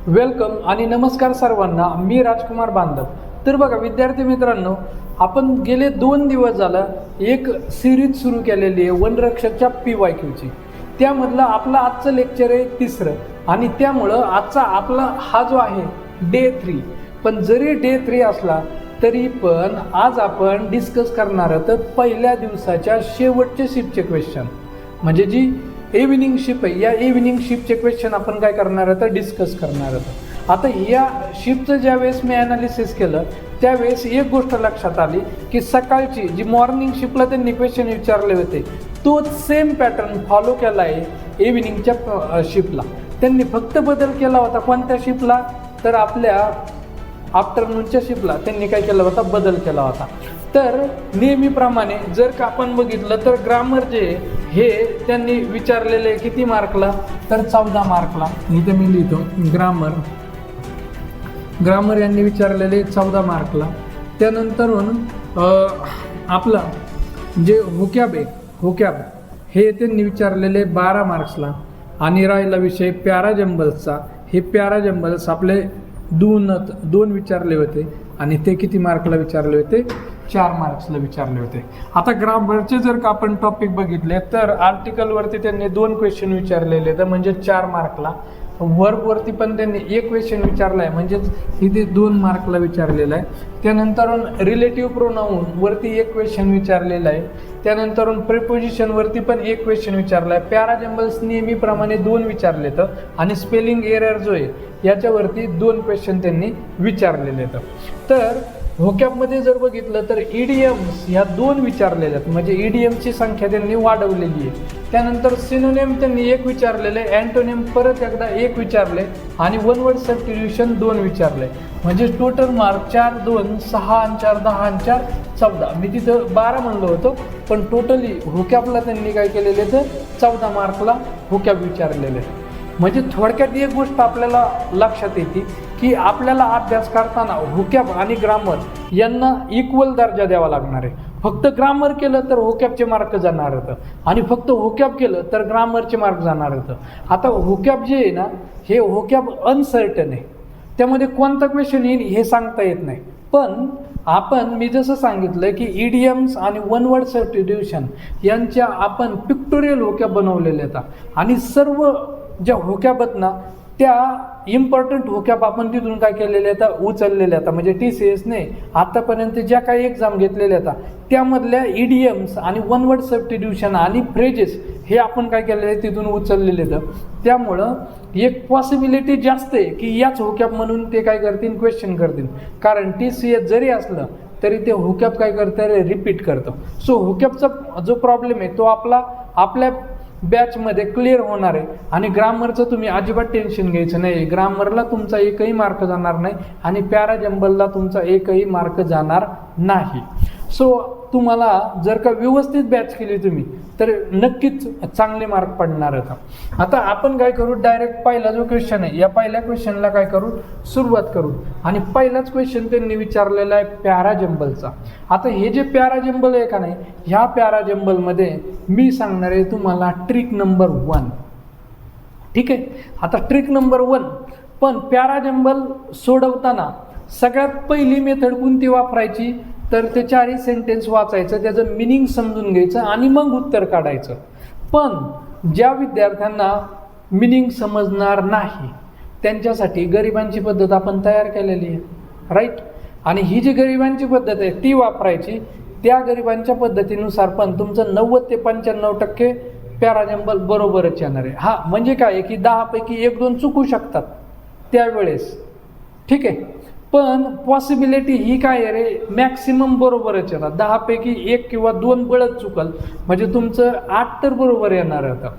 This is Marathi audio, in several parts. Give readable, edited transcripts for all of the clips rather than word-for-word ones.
वेलकम आणि नमस्कार सर्वांना. मी राजकुमार बांधव. तर बघा विद्यार्थी मित्रांनो, आपण गेले 2 दिवस झालं एक सिरीज सुरू केलेली आहे वनरक्षकच्या PYQची. त्यामधलं आपलं आजचं लेक्चर आहे 3रं आणि त्यामुळं आजचा आपला हा जो आहे डे 3. पण जरी डे 3 असला तरी पण आज आपण डिस्कस करणार आहोत पहिल्या दिवसाच्या शेवटचे शिफ्टचे क्वेश्चन, म्हणजे जी इव्हिनिंग शिफ्ट आहे या इव्हिनिंग शिफ्टचे क्वेश्चन आपण काय करणार आहोत डिस्कस करणार आहोत. आता या शिफ्टचं ज्या वेळेस मी ॲनालिसिस केलं त्यावेळेस एक गोष्ट लक्षात आली की सकाळची जी मॉर्निंग शिफ्टला त्यांनी क्वेश्चन विचारले होते तोच सेम पॅटर्न फॉलो केला आहे इव्हिनिंगच्या शिफ्टला. त्यांनी फक्त बदल केला होता कोणत्या शिफ्टला, तर आपल्या आफ्टरनूनच्या शिफ्टला त्यांनी काय केला होता, बदल केला होता. तर नेहमीप्रमाणे जर का आपण बघितलं तर ग्रामर जे हे त्यांनी विचारलेले किती मार्कला, तर 14 मार्कला. इथे मी लिहितो ग्रामर यांनी विचारलेले 14 मार्कला. त्यानंतरून आपला जे होकॅब हे त्यांनी विचारलेले 12 मार्क्सला. आणि राहिला विषय पॅराजंबल्सचा. हे पॅराजंबल्स आपले दोन विचारले होते आणि ते किती मार्कला विचारले होते, 4 मार्क्सला विचारले होते. आता ग्रामरचे जर का आपण टॉपिक बघितले तर आर्टिकलवरती त्यांनी 2 क्वेश्चन विचारलेले तर म्हणजे 4 मार्कला. वर्बवरती पण त्यांनी 1 क्वेश्चन विचारला आहे म्हणजेच इथे 2 मार्कला विचारलेला आहे. त्यानंतर रिलेटिव्ह प्रोनाऊन वरती 1 क्वेश्चन विचारलेला आहे. त्यानंतर प्रिपोजिशनवरती पण 1 क्वेश्चन विचारला आहे. पॅराजंबल्स नेहमीप्रमाणे 2 विचारले तर आणि स्पेलिंग एरर जो आहे याच्यावरती 2 क्वेश्चन त्यांनी विचारलेले तर व्होकॅबमध्ये जर बघितलं तर इडियम्स ह्या 2 विचारलेल्या आहेत म्हणजे इडियमची संख्या त्यांनी वाढवलेली आहे. त्यानंतर सिनोनिम त्यांनी 1 विचारलेले, अँटोनिम परत एकदा 1 विचारले आणि वन वर्ड सबस्टिट्यूशन 2 विचारले. म्हणजे टोटल मार्क 4, 2, 6 आणि 4, 10 आणि 4, 14. मी तिथं 12 म्हणलो होतो पण टोटली व्होकॅबला त्यांनी काय केलेले तर 14 मार्कला व्होकॅब विचारलेले. म्हणजे थोडक्यात एक गोष्ट आपल्याला लक्षात येते की आपल्याला अभ्यास करताना व्होकॅब आणि ग्रामर यांना इक्वल दर्जा द्यावा लागणार आहे. फक्त ग्रामर केलं तर व्होकॅबचे मार्क जाणार होतं आणि फक्त व्होकॅब केलं तर ग्रामरचे मार्क जाणार होतं. आता व्होकॅब जे आहे ना हे व्होकॅब अनसर्टन आहे, त्यामध्ये कोणता क्वेश्चन येईल हे सांगता येत नाही. पण मी जसं सांगितलं की इडियम्स आणि वन वर्ड सबस्टिट्यूशन यांच्या आपण पिक्टोरियल व्होकॅब बनवलेले आहेत आणि सर्व ज्या व्होकॅब आहेत ना त्या इम्पॉर्टंट व्होकॅब आपण तिथून काय केलेले आहेत उचललेल्या आहेत. म्हणजे TCSने आतापर्यंत ज्या काही एक्झाम घेतलेल्या आहेत त्यामधल्या इडियम्स आणि वन वर्ड सबस्टिट्यूशन आणि फ्रेजेस हे आपण काय केलेले आहे तिथून उचललेले आहेत. त्यामुळं एक पॉसिबिलिटी जास्त आहे की याच व्होकॅब म्हणून ते काय करतील, क्वेश्चन करतील. कारण TCS जरी असलं तरी ते व्होकॅब काय करतं, रिपीट करतं. सो व्होकॅबचा जो प्रॉब्लेम आहे तो आपल्या बॅचमध्ये क्लिअर होणार आहे. आणि ग्रामरचं तुम्ही अजिबात टेन्शन घ्यायचं नाही. ग्रामरला तुमचा एकही मार्क जाणार नाही आणि पॅराजंबलला तुमचा एकही मार्क जाणार नाही. सो तुम्हाला जर का व्यवस्थित बॅच केली तुम्ही तर नक्कीच चांगले मार्क पडणार आहेत. आता आपण काय करू, डायरेक्ट पहिला जो क्वेश्चन आहे या पहिल्या क्वेश्चनला काय करू, सुरुवात करू. आणि पहिलाच क्वेश्चन त्यांनी विचारलेला आहे पॅराजंबलचा. आता हे जे पॅराजंबल आहे का नाही, ह्या पॅराजंबलमध्ये मी सांगणार आहे तुम्हाला ट्रिक नंबर 1. ठीक आहे. आता ट्रिक नंबर 1 पण पॅराजंबल सोडवताना सगळ्यात पहिली मेथड कोणती वापरायची, तर ते 4ही सेंटेन्स वाचायचं, त्याचं मिनिंग समजून घ्यायचं आणि मग उत्तर काढायचं. पण ज्या विद्यार्थ्यांना मिनिंग समजणार नाही त्यांच्यासाठी गरिबांची पद्धत आपण तयार केलेली आहे, राईट. आणि ही जी गरिबांची पद्धत आहे ती वापरायची. त्या गरिबांच्या पद्धतीनुसार पण तुमचं 90 ते 95% पॅराजंबल बरोबरच येणार आहे. हा म्हणजे काय की 10 पैकी 1-2 चुकू शकतात त्यावेळेस, ठीक आहे. पण पॉसिबिलिटी ही काय आहे रे, मॅक्सिमम बरोबरच येतात. 10 पैकी 1 किंवा 2 बळच चुकल म्हणजे तुमचं 8 तर बरोबर येणार होतं.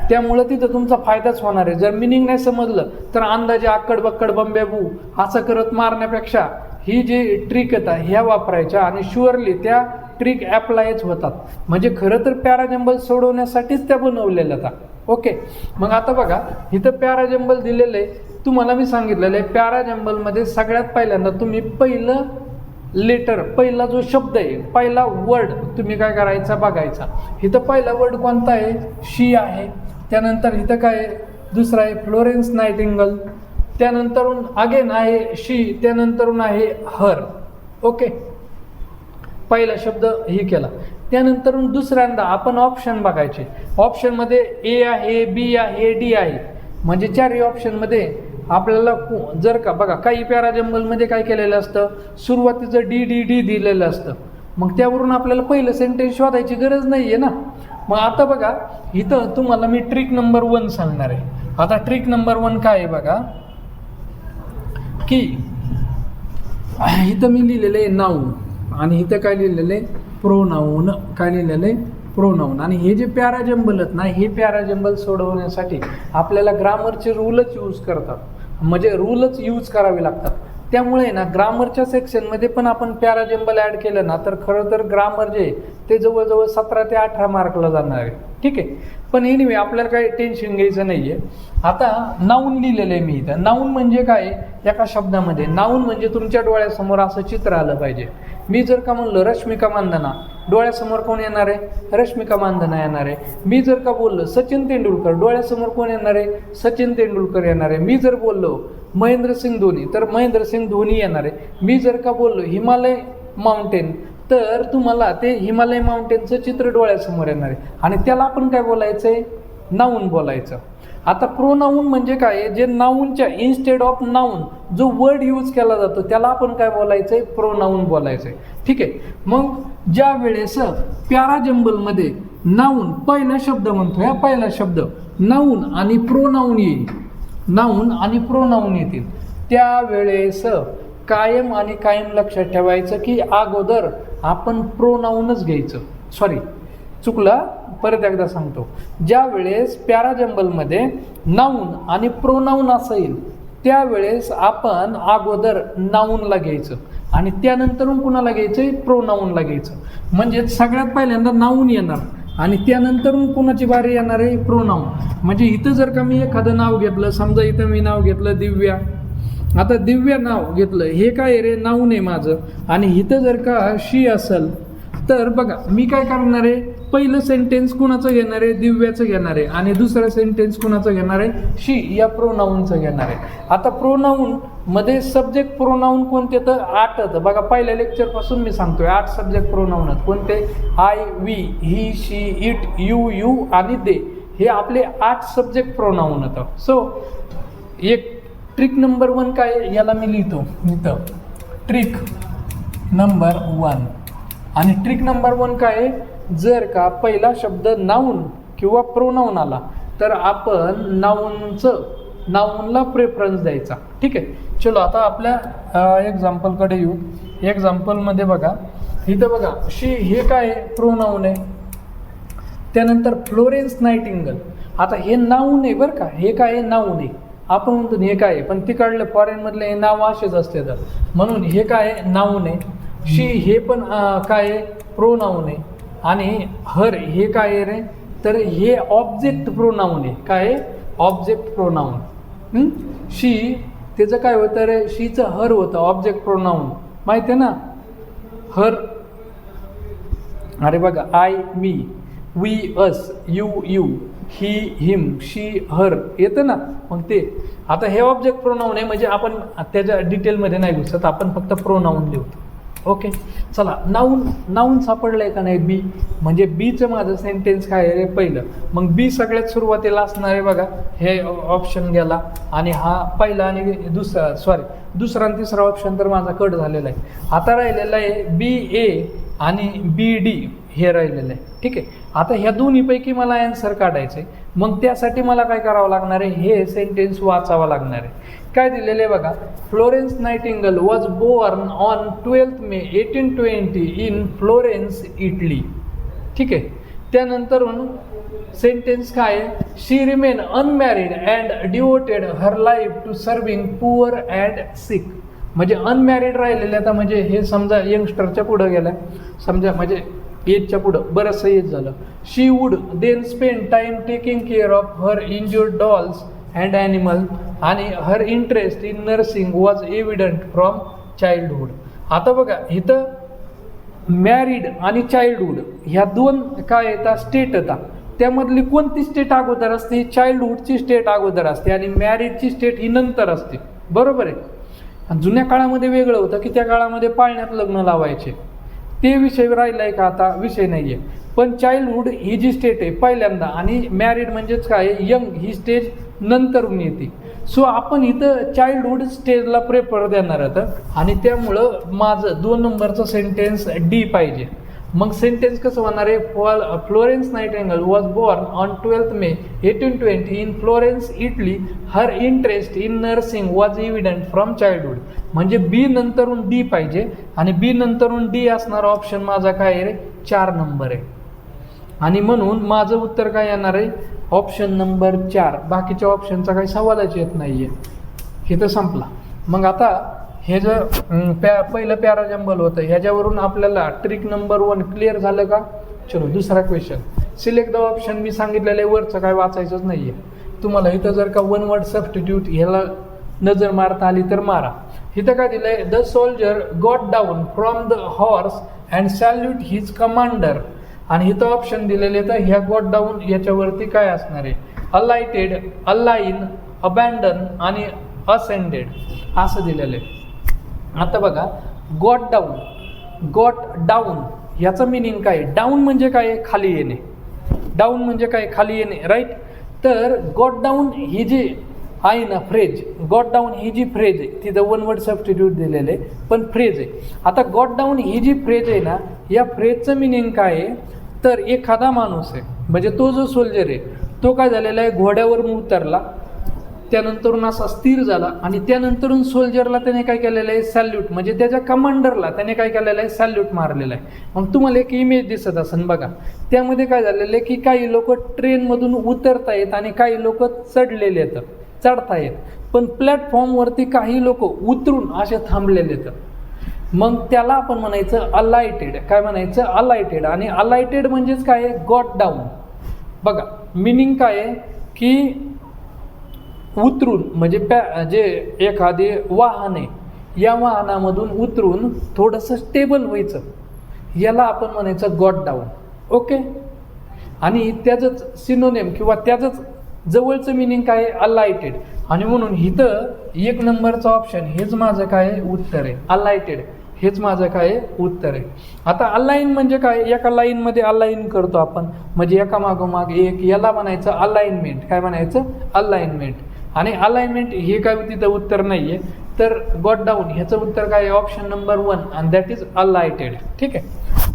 त्यामुळं तिथं तुमचा फायदाच होणार आहे. जर मिनिंग नाही समजलं तर अंदाजे आक्कड बक्कड बंबेबू असं करत मारण्यापेक्षा ही जी ट्रिक येतात ह्या वापरायच्या आणि शुअरली त्या ट्रिक ॲप्लायच होतात. म्हणजे खरं तर पॅराजंबल सोडवण्यासाठीच त्या बनवलेल्या होत्या. ओके. मग आता बघा इथं पॅराजंबल दिलेलं आहे. तुम्हाला मी सांगितलेलं आहे पॅराजंबलमध्ये सगळ्यात पहिल्यांदा तुम्ही पहिलं लेटर, पहिला जो शब्द आहे, पहिला वर्ड तुम्ही काय करायचा बघायचा. इथं पहिला वर्ड कोणता आहे, शी आहे. त्यानंतर इथं काय दुसरा आहे फ्लोरेन्स नाइटिंगेल. त्यानंतरून अगेन आहे शी, त्यानंतरून आहे हर. ओके, पहिला शब्द हे केला. त्यानंतरून दुसऱ्यांदा आपण ऑप्शन बघायचे. ऑप्शनमध्ये ए आहे, बी आहे, डी आहे, म्हणजे चारही ऑप्शनमध्ये आपल्याला जर का बघा काही पॅराजंबलमध्ये काय केलेलं असतं, सुरुवातीचं डी डी डी दिलेलं असतं, मग त्यावरून आपल्याला पहिलं सेंटेन्स शोधायची गरज नाही आहे ना. मग आता बघा इथं तुम्हाला मी ट्रिक नंबर 1 सांगणार आहे. आता ट्रिक नंबर 1 काय आहे बघा, की इथं मी लिहिलेलं आहे नाऊन आणि इथं काय लिहिलेलं आहे प्रोनाऊन. काय लिहिलेलं आहे प्रोनाऊन. आणि हे जे पॅराजंबल आहेत ना, हे पॅराजंबल सोडवण्यासाठी आपल्याला ग्रामरचे रूलच यूज करतात, म्हणजे रूलच यूज करावे लागतात. त्यामुळे ना ग्रामरच्या सेक्शनमध्ये पण आपण पॅराजंबल ॲड केलं ना तर खरं तर ग्रामर जे ते जवळजवळ 17 ते 18 मार्कला जाणार आहे. ठीक आहे, पण एनिवे आपल्याला काही टेन्शन घ्यायचं नाही आहे. आता नाऊन लिहिलेलं आहे मी इथं. नाऊन म्हणजे काय, एका शब्दामध्ये नाऊन म्हणजे तुमच्या डोळ्यासमोर असं चित्र आलं पाहिजे. मी जर का म्हणलं रश्मिका मांदना, डोळ्यासमोर कोण येणार आहे, रश्मिका मांदना येणार आहे. मी जर का बोललो सचिन तेंडुलकर, डोळ्यासमोर कोण येणार आहे, सचिन तेंडुलकर येणार आहे. मी जर बोललो महेंद्रसिंग धोनी तर महेंद्रसिंग धोनी येणार आहे. मी जर का बोललो हिमालय माउंटेन तर तुम्हाला ते हिमालय माउंटेनचं चित्र डोळ्यासमोर येणार आहे, आणि त्याला आपण काय बोलायचं आहे, नाऊन बोलायचं. आता प्रोनाऊन म्हणजे काय, जे नाऊनच्या इन्स्टेड ऑफ नाऊन जो वर्ड यूज केला जातो त्याला आपण काय बोलायचं आहे, प्रोनाऊन बोलायचं आहे. ठीक आहे, मग ज्या वेळेस पॅराजंबलमध्ये नाऊन पहिला शब्द म्हणतोय, हा पहिला शब्द नाऊन आणि प्रोनाऊन येईल, नाऊन आणि प्रोनाऊन येतील, त्यावेळेस कायम आणि कायम लक्षात ठेवायचं की अगोदर आपण प्रोनाऊनच घ्यायचं. सॉरी चुकला, परत एकदा सांगतो. ज्या वेळेस पॅराजंबलमध्ये नाऊन आणि प्रोनाऊन असेल त्यावेळेस आपण अगोदर नाऊनला घ्यायचं आणि त्यानंतरून कुणाला घ्यायचं, प्रोनाऊनला घ्यायचं. म्हणजे सगळ्यात पहिल्यांदा नाऊन येणार आणि त्यानंतरून कुणाची बारी येणार आहे, प्रोनाऊन. म्हणजे इथं जर का मी एखादं नाव घेतलं, समजा इथं मी नाव घेतलं दिव्या, आता दिव्या नाव घेतलं, हे काय रे नाऊन आहे माझं, आणि इथं जर का शी असेल तर बघा मी काय करणार आहे, पहिलं सेंटेन्स कुणाचं घेणार आहे, दिव्याचं घेणार आहे, आणि दुसरं सेंटेन्स कुणाचं घेणार आहे, शी या प्रोनाऊनचं घेणार आहे. आता प्रोनाऊन मध्ये सब्जेक्ट प्रोनाऊन कोणते तर 8. बघा पहिल्या लेक्चरपासून मी सांगतोय 8 सब्जेक्ट प्रोनाऊन आहेत. कोणते, I, we, he, she, it, you, you आणि दे, हे आपले 8 सब्जेक्ट प्रोनाऊन होतं. सो एक ट्रिक नंबर 1 काय, याला मी लिहितो इथं ट्रिक नंबर 1. आणि ट्रिक नंबर 1 काय, जर का पहिला शब्द नाऊन किंवा प्रोनाऊन आला तर आपण नाऊनला प्रेफरन्स द्यायचा. ठीक आहे, चलो आता आपल्या एक्झाम्पलकडे येऊ. एक्झाम्पलमध्ये बघा इथं बघा शी हे काय प्रोनाऊन आहे, त्यानंतर फ्लोरेन्स नाइटिंगेल. आता हे नाऊन आहे बरं का, हे काय आहे, नाऊन आहे. आपण म्हणतो हे काय आहे, पण तिकडले फॉरेनमधले हे नाव असेच असते तर, म्हणून हे काय आहे, नाऊन आहे. शी हे पण काय आहे, प्रोनाऊन आहे. आणि हर हे काय आहे रे, तर हे ऑब्जेक्ट प्रोनाऊन आहे. काय आहे, ऑब्जेक्ट प्रोनाऊन. शी त्याचं काय होतं रे, शीचं हर होतं ऑब्जेक्ट प्रोनाऊन, माहिती आहे ना, हर. अरे बघा I, me, we, us, you, you, he, him, she, her येतं ना, मग ते. आता हे ऑब्जेक्ट प्रोनाऊन आहे, म्हणजे आपण त्याच्या डिटेलमध्ये नाही घुसत, आपण फक्त प्रोनाऊन लिहतो. ओके, चला नाऊन सापडलं आहे का नाही, बी, म्हणजे बीचं माझं सेंटेन्स काय आहे पहिलं. मग बी सगळ्यात सुरुवातीला असणार आहे बघा, हे ऑप्शन गेला, आणि हा पहिला आणि दुसरा आणि तिसरा ऑप्शन तर माझा कट झालेला आहे. आता राहिलेला आहे बी ए आणि बी डी हे राहिलेलं आहे. ठीक आहे, आता ह्या दोन्हीपैकी मला आन्सर काढायचं आहे. मग त्यासाठी मला काय करावं लागणार आहे, हे सेंटेन्स वाचावं लागणार आहे. काय दिलेलं आहे बघा, Florence Nightingale was born on 12 May 1820 in Florence, Italy. ठीक आहे, त्यानंतरून सेंटेन्स काय आहे, she remain unmarried and devoted her life to serving poor and sick. म्हणजे अनमॅरिड राहिलेले, आता म्हणजे हे समजा यंगस्टरच्या पुढं गेलं, समजा म्हणजे एजच्या पुढं बरंचसं एज झालं. She would then spend time taking care of her injured dolls and animal, आणि her interest in nursing was evident from childhood. आता बघा इथं मॅरिड आणि चाइल्डहूड ह्या दोन काय येतात, स्टेट येतात. त्यामधली कोणती स्टेट अगोदर असते? चाइल्डहुडची स्टेट अगोदर असते आणि मॅरिडची स्टेट ही नंतर असते, बरोबर आहे. आणि जुन्या काळामध्ये वेगळं होतं की त्या काळामध्ये पाळण्यात लग्न लावायचे, ते विषय राहिला आहे का? आता विषय नाही आहे. पण चाइल्डहुड ही जी स्टेट आहे पहिल्यांदा, आणि मॅरिड म्हणजेच काय, यंग ही स्टेज नंतरून येते. सो आपण इथं चाइल्डहुड स्टेजला प्रेफर देणार आहोत, आणि त्यामुळं माझं 2 नंबरचं सेंटेन्स डी पाहिजे. मग सेंटेन्स कसं होणार आहे? Florence Nightingale was born on 12 May 1820 in Florence, Italy. Her interest in nursing was evident from childhood. म्हणजे बी नंतरून डी पाहिजे, आणि बी नंतरून डी असणारा ऑप्शन माझा काय आहे? 4 नंबर आहे. आणि म्हणून माझं उत्तर काय येणार आहे? Option number 4. बाकीच्या ऑप्शनचा काही सवालच येत नाही आहे. हे तर संपला. मग आता हे जर पहिलं पॅराजंबल होतं, ह्याच्यावरून आपल्याला ट्रिक नंबर 1 क्लिअर झालं का? चलो दुसरा क्वेश्चन. Select the option. मी सांगितलेलं आहे वरचं काय वाचायचंच नाही आहे तुम्हाला. इथं जर का 1 वर्ड सबस्टिट्यूट ह्याला नजर मारता आली तर मारा. इथं काय दिलं आहे? The soldier got down from the horse and salute his commander. आणि इथं ऑप्शन दिलेले, तर ह्या गॉट डाऊन याच्यावरती काय असणार आहे? अलाइटेड, अलाइन, अबॅन्डन आणि असेंडेड असं दिलेलं आहे. आता बघा, गॉट डाऊन याचं मिनिंग काय? डाऊन म्हणजे काय? खाली येणे. डाऊन म्हणजे काय? खाली येणे, राईट. तर गॉट डाऊन ही जी आहे ना फ्रेज, गॉट डाऊन ही जी फ्रेज आहे तिथं 1 वर्ड सबस्टिट्यूट दिलेलं आहे, पण फ्रेज आहे. आता गॉट डाऊन ही जी फ्रेज आहे ना, या फ्रेजचं मिनिंग काय आहे? तर एखादा माणूस आहे, म्हणजे तो जो सोल्जर आहे तो काय झालेला आहे? घोड्यावरून उतरला, त्यानंतरून असा स्थिर झाला, आणि त्यानंतरून सोल्जरला त्याने काय केलेलं आहे? सॅल्यूट, म्हणजे त्याच्या कमांडरला त्याने काय केलेलं आहे? सॅल्यूट मारलेला आहे. मग तुम्हाला एक इमेज दिसत असेल बघा, त्यामध्ये काय झालेलं आहे की काही लोक ट्रेनमधून उतरतायत आणि काही लोक चढलेले आहेत, चढतायत, पण प्लॅटफॉर्मवरती काही लोक उतरून असे थांबलेले आहेत. मग त्याला आपण म्हणायचं अलाइटेड. काय म्हणायचं? अलाइटेड. आणि अलाइटेड म्हणजेच काय? Got down. बघा मिनिंग काय आहे की उतरून, म्हणजे जे एखादे वाहन आहे, या वाहनामधून उतरून थोडंसं स्टेबल व्हायचं, याला आपण म्हणायचं गॉट डाऊन. ओके. आणि त्याचंच सिनोनिम किंवा त्याचंच जवळचं मिनिंग काय आहे? अलाइटेड. आणि म्हणून इथं 1 नंबरचं ऑप्शन हेच माझं काय उत्तर आहे? अलाइटेड हेच माझं काय उत्तर आहे. आता अलाइन म्हणजे काय? एका लाईनमध्ये अलाइन करतो आपण, म्हणजे एका मागोमाग एक, याला म्हणायचं अलाइनमेंट. काय म्हणायचं? अलाइनमेंट. आणि अलाइनमेंट हे काय तिथं उत्तर नाही आहे, तर गॉट डाऊन ह्याचं उत्तर काय आहे? ऑप्शन नंबर 1, आणि दॅट इज अलाइटेड. ठीक आहे.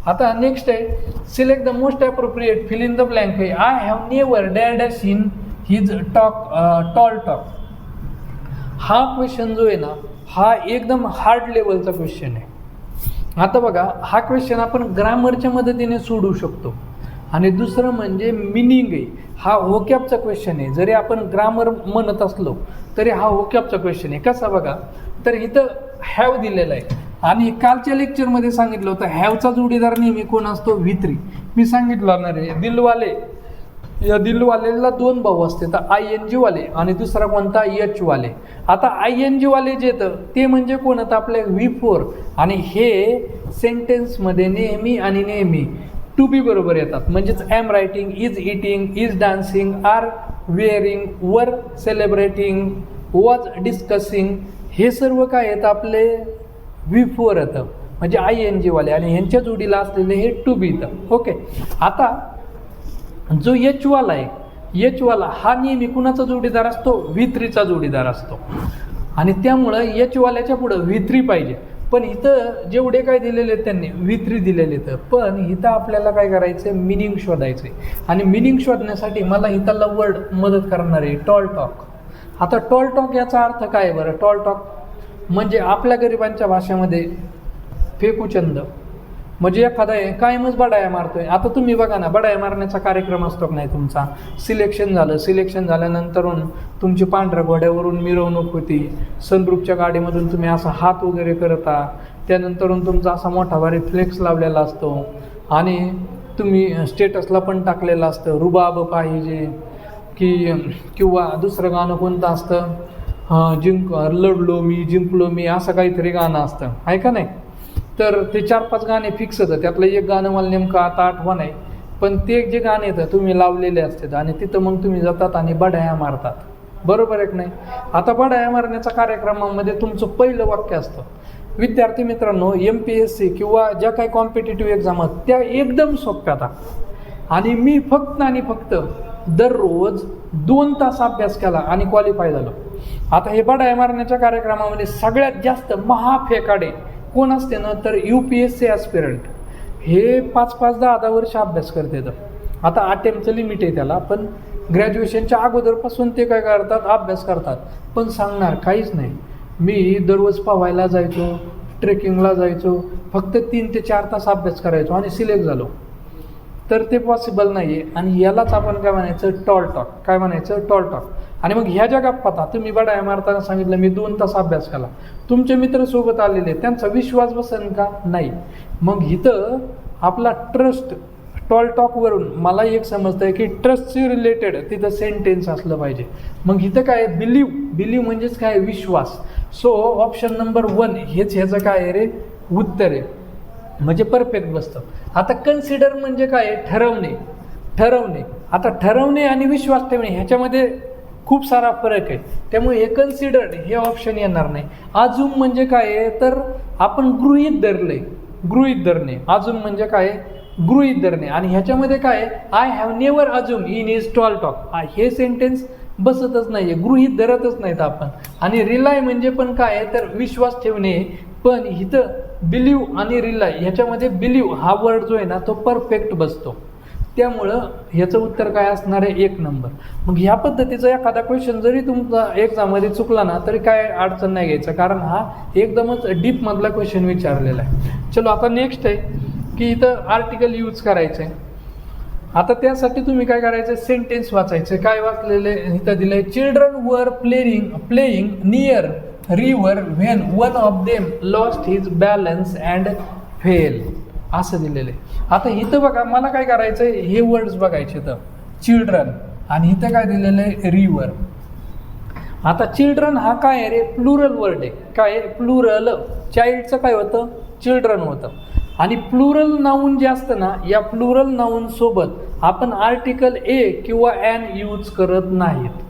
आता नेक्स्ट आहे, select the most appropriate, fill in the blank. आहे I have never dad seen his tall talk. हा क्वेश्चन जो आहे ना, हा एकदम हार्ड लेवलचा क्वेश्चन आहे. आता बघा, हा क्वेश्चन आपण ग्रामरच्या मदतीने सोडवू शकतो. आणि दुसरं म्हणजे मिनिंग आहे, हा व्होकॅबचा क्वेश्चन आहे. जरी आपण ग्रामर म्हणत असलो तरी हा व्होकॅबचा क्वेश्चन आहे. कसा बघा, तर इथं हॅव दिलेला आहे, आणि कालच्या लेक्चरमध्ये सांगितलं होतं हॅवचा जोडीदार नेहमी कोण असतो? व्ही3. मी सांगितलं ना रे, दिलवाले, या दिलवालेला 2 भाऊ असते, तर ING वाले आणि दुसरा कोणता? H वाले. आता ING वाले जे येतं ते म्हणजे कोण येतं? आपले V4. आणि हे सेंटेन्समध्ये नेहमी आणि नेहमी टू बी बरोबर येतात, म्हणजेच am writing, is eating, is dancing, are wearing, were celebrating, was discussing, हे सर्व काय येतं? आपले V4 येतं, म्हणजे ING वाले, आणि ह्यांच्या जोडीला असलेले हे टू बी येतं. ओके. आता जो H वाला आहे, H वाला हा नेहमी कुणाचा जोडीदार असतो? V3चा जोडीदार असतो. आणि त्यामुळं H वाल्याच्या पुढं V3 पाहिजे. पण इथं जेवढे काय दिलेले आहेत त्यांनी V3 दिलेले आहेत, पण इथं आपल्याला काय करायचं? मिनिंग शोधायचं आहे. आणि मिनिंग शोधण्यासाठी मला इथला वर्ड मदत करणार आहे टॉल टॉक. आता टॉल टॉक याचा अर्थ काय बरं? टॉल टॉक म्हणजे आपल्या गरिबांच्या भाषेमध्ये फेकूचंद, म्हणजे एखादा कायमच बडाया मारतोय. आता तुम्ही बघा ना, बडाया मारण्याचा कार्यक्रम असतो की नाही तुमचा, सिलेक्शन झालं, सिलेक्शन झाल्यानंतरून तुमची पांढऱ्या घोड्यावरून मिरवणूक होती, सनरूपच्या गाडीमधून तुम्ही असा हात वगैरे करता, त्यानंतरून तुमचा असा मोठा भारी फ्लेक्स लावलेला असतो, आणि तुम्ही स्टेटसला पण टाकलेलं असतं रुबाब पाहिजे, किंवा दुसरं गाणं कोणतं असतं, लढलो मी, जिंकलो मी, असं काहीतरी गाणं असतं, आहे का नाही? तर ते 4-5 गाणे फिक्स होतं, त्यातलं एक गाणं मला नेमकं आता आठवण आहे, पण ते जे गाणे येतं तुम्ही लावलेले असतात आणि तिथं मग तुम्ही जातात आणि बढाया मारतात, बरोबर आहे की नाही. आता बढाया मारण्याच्या कार्यक्रमामध्ये तुमचं पहिलं वाक्य असतं, विद्यार्थी मित्रांनो MPSC किंवा ज्या काही कॉम्पिटेटिव्ह एक्झाम आहेत त्या एकदम सोप्या आता, आणि मी फक्त आणि फक्त दररोज 2 तास अभ्यास केला आणि क्वालिफाय झालो. आता हे बढाया मारण्याच्या कार्यक्रमामध्ये सगळ्यात जास्त महाफेकाडे कोण असते ना, तर UPSC ॲस्पिरंट. हे 5-5, 10-10 वर्ष अभ्यास करते. तर आता अटेम्प्टचं लिमिट आहे त्याला, पण ग्रॅज्युएशनच्या अगोदरपासून ते काय करतात, अभ्यास करतात. पण सांगणार काहीच नाही. मी दररोज पवायला जायचो, ट्रेकिंगला जायचो, फक्त 3 ते 4 तास अभ्यास करायचो आणि सिलेक्ट झालो. तर ते पॉसिबल नाही आहे. आणि यालाच आपण काय म्हणायचं, टॉल टॉक. काय म्हणायचं, टॉल टॉक. आणि मग ह्या ज्या गप्पा तुम्ही बढाया मारताना सांगितलं मी 2 तास अभ्यास केला, तुमचे मित्र सोबत आलेले त्यांचा विश्वास बसेल का, नाही. मग इथं आपला ट्रस्ट, टॉल टॉकवरून मला एक समजतं आहे की ट्रस्टशी रिलेटेड तिथं सेंटेन्स असलं पाहिजे. मग इथं काय, बिलीव म्हणजेच काय, विश्वास. सो ऑप्शन नंबर 1 हेच ह्याचं काय आहे रे, उत्तर आहे, म्हणजे परफेक्ट बसतं. आता कन्सिडर म्हणजे काय, ठरवणे. आता ठरवणे आणि विश्वास ठेवणे ह्याच्यामध्ये खूप सारा फरक आहे, त्यामुळे हे कन्सिडर्ड हे ऑप्शन येणार नाही. अजून म्हणजे काय आहे, तर आपण गृहीत धरणे. अजून म्हणजे काय, गृहीत धरणे. आणि ह्याच्यामध्ये काय, I have never assume in is tall talk, हे सेंटेन्स बसतच नाही आहे, गृहीत धरतच नाहीत आपण. आणि रिलाय म्हणजे पण काय आहे, तर विश्वास ठेवणे. पण इथं बिलीव आणि रिलाय ह्याच्यामध्ये बिलीव हा वर्ड जो आहे ना तो परफेक्ट बसतो, त्यामुळं ह्याचं उत्तर काय असणार आहे, 1 नंबर. मग ह्या पद्धतीचा एखादा क्वेश्चन जरी तुमचा एक्झाममध्ये चुकला ना तरी काय अडचण नाही घ्यायचं, कारण हा एकदमच डीपमधला क्वेश्चन विचारलेला आहे. चलो आता नेक्स्ट आहे की इथं आर्टिकल यूज करायचं आहे. आता त्यासाठी तुम्ही काय करायचं, सेंटेन्स वाचायचं. काय वाचलेलं आहे इथं दिलं आहे, children were playing near river when one of them lost his balance and fail, असं दिलेलं आहे. आता इथं बघा मला काय करायचं आहे, हे वर्ड्स बघायचे तर चिल्ड्रन, आणि इथं काय दिलेलं आहे, रिव्हर. आता चिल्ड्रन हा काय आहे रे, प्लुरल वर्ड आहे. काय आहे, प्लुरल. चाइल्डचं काय होतं, चिल्ड्रन होतं. आणि प्लुरल नाऊन जे असतं ना, या प्लुरल नाऊन सोबत आपण आर्टिकल ए किंवा ॲन यूज करत नाहीत.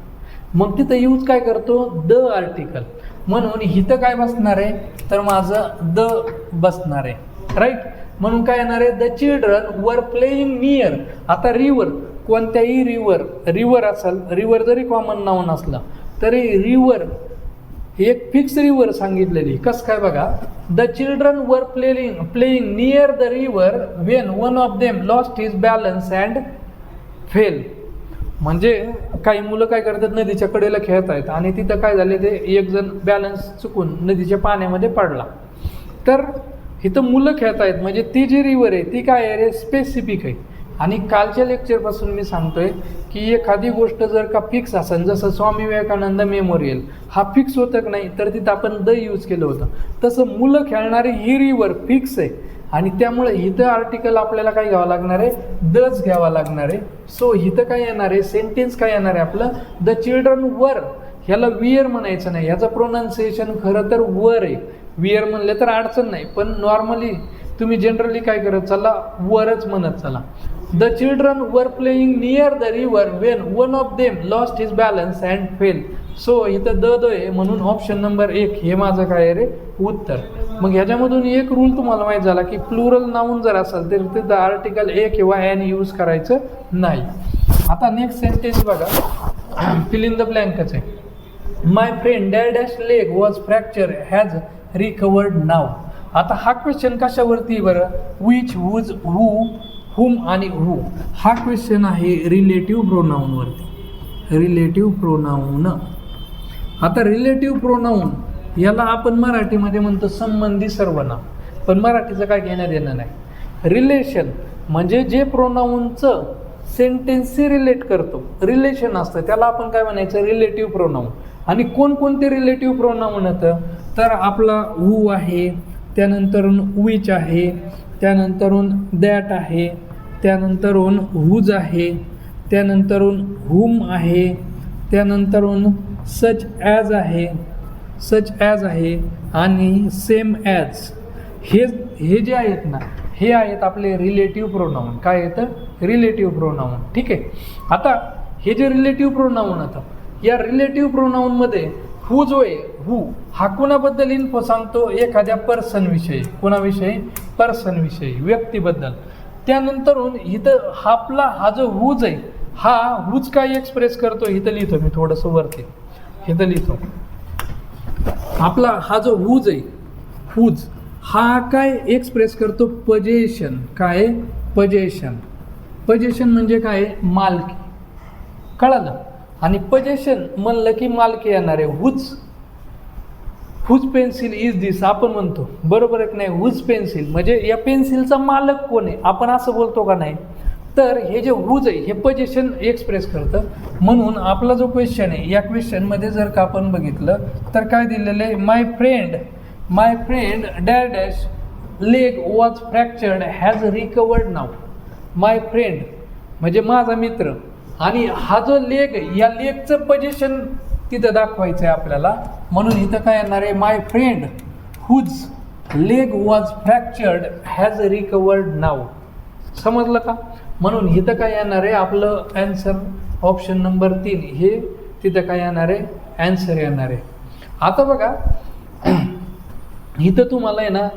मग तिथं यूज काय करतो, द आर्टिकल. म्हणून इथं काय बसणार आहे, तर माझं द बसणार आहे, राईट. म्हणून काय येणार आहे, the children were playing near. आता रिव्हर, कोणत्याही रिव्हर असेल, रिव्हर जरी कॉमन नाऊन असलं तरी रिव्हर एक फिक्स रिव्हर सांगितलेली. कसं काय बघा, the children were playing near the river when one of them lost his balance and fail. म्हणजे काही मुलं काय करतात, नदीच्या कडेला खेळत आहेत आणि तिथं काय झाले, ते एक जण बॅलन्स चुकून नदीच्या पाण्यामध्ये पडला. तर इथं मुलं खेळत आहेत, म्हणजे ती जी रिव्हर आहे ती काय आहे रे, स्पेसिफिक आहे. आणि कालच्या लेक्चरपासून मी सांगतोय की एखादी गोष्ट जर का फिक्स असेल, जसं स्वामी विवेकानंद मेमोरियल हा फिक्स होतं की नाही, तर तिथं आपण द यूज केलं होतं. तसं मुलं खेळणारी ही रिव्हर फिक्स आहे, आणि त्यामुळे इथं आर्टिकल आपल्याला काय घ्यावं लागणार आहे, दच घ्यावा लागणार आहे. सो इथं काय येणार आहे, सेंटेन्स काय येणार आहे आपलं, द चिल्ड्रन वर. ह्याला वियर म्हणायचं नाही, ह्याचं प्रोनाऊन्सिएशन खरं तर वर आहे. वियर म्हणले तर अडचण नाही, पण नॉर्मली तुम्ही जनरली काय करत चला, वरच म्हणत चला. The children were playing near the river Wien one of them lost his balance and fail. So इथं द आहे, म्हणून ऑप्शन नंबर 1 हे माझं काय आहे रे, उत्तर. मग ह्याच्यामधून एक रूल तुम्हाला माहीत झाला की प्लुरल नाऊन जर असेल तर तिथं आर्टिकल ए किंवा ॲन यूज करायचं नाही. आता नेक्स्ट सेंटेन्स बघा, फिल इन द ब्लँकच आहे. My friend dash leg was fracture has recovered now. आता हा क्वेश्चन कशावरती बरं, विच, हुज, हू, हुम आणि हू. हा क्वेश्चन आहे रिलेटिव्ह प्रोनाऊनवरती. Relative pronoun. आता रिलेटिव्ह प्रोनाऊन याला आपण मराठीमध्ये म्हणतो संबंधी सर्वनाम, पण मराठीचं काय घेण्यात येणार नाही. रिलेशन म्हणजे जे प्रोनाऊनचं सेंटेन्सशी रिलेट करतो, रिलेशन असतं त्याला आपण काय म्हणायचं, रिलेटिव्ह प्रोनाऊन. आणि कोणकोणते रिलेटिव्ह प्रोनाऊन येतं, तर आपला हू आहे, त्यानंतरून विच आहे, त्यानंतरून दॅट आहे, त्यानंतरून हुज आहे, त्यानंतरून हुम आहे, त्यानंतरून सच ॲज आहे आणि सेम ॲज. हे जे आहेत ना हे आहेत आपले रिलेटिव्ह प्रोनाऊन. काय येतं? Relative pronoun. ठीक आहे. आता हे जे रिलेटिव्ह प्रोनाऊन आता या रिलेटिव्ह प्रोनाऊनमध्ये हू जो आहे, हू हा कोणाबद्दल इन्फो सांगतो? एखाद्या पर्सनविषयी. कोणाविषयी? पर्सनविषयी, व्यक्तीबद्दल. त्यानंतरून इथं आपला हा जो हूज आहे, हा हूज काय एक्सप्रेस करतो? इथं लिहितो मी थोडंसं वरती, इथं लिहितो. आपला हा जो हूज आहे, हूज हा काय एक्सप्रेस करतो? पजेशन. काय? पजेशन. पजेशन म्हणजे काय? मालकी. कळालं? आणि पजेशन म्हणलं की मालकी येणार आहे. हुज पेन्सिल इज दिस आपण म्हणतो, बरोबर आहे की नाही? हुज पेन्सिल म्हणजे या पेन्सिलचा मालक कोण आहे, आपण असं बोलतो का नाही? तर हे जे हुज आहे हे पजेशन एक्सप्रेस करतं. म्हणून आपला जो क्वेश्चन आहे, या क्वेश्चनमध्ये जर का आपण बघितलं तर काय दिलेलं आहे? My friend dash leg was fractured has recovered now. My friend म्हणजे माझा मित्र, आणि हा जो लेग आहे या लेगचं पोझिशन तिथं दाखवायचं आहे आपल्याला. म्हणून इथं काय येणार आहे? My friend whose leg was fractured has recovered now. समजलं का? म्हणून इथं काय येणार आहे? आपलं ॲन्सर ऑप्शन नंबर 3 हे तिथं काय येणार आहे? ॲन्सर येणार आहे. आता बघा इथं तुम्हाला आहे ना,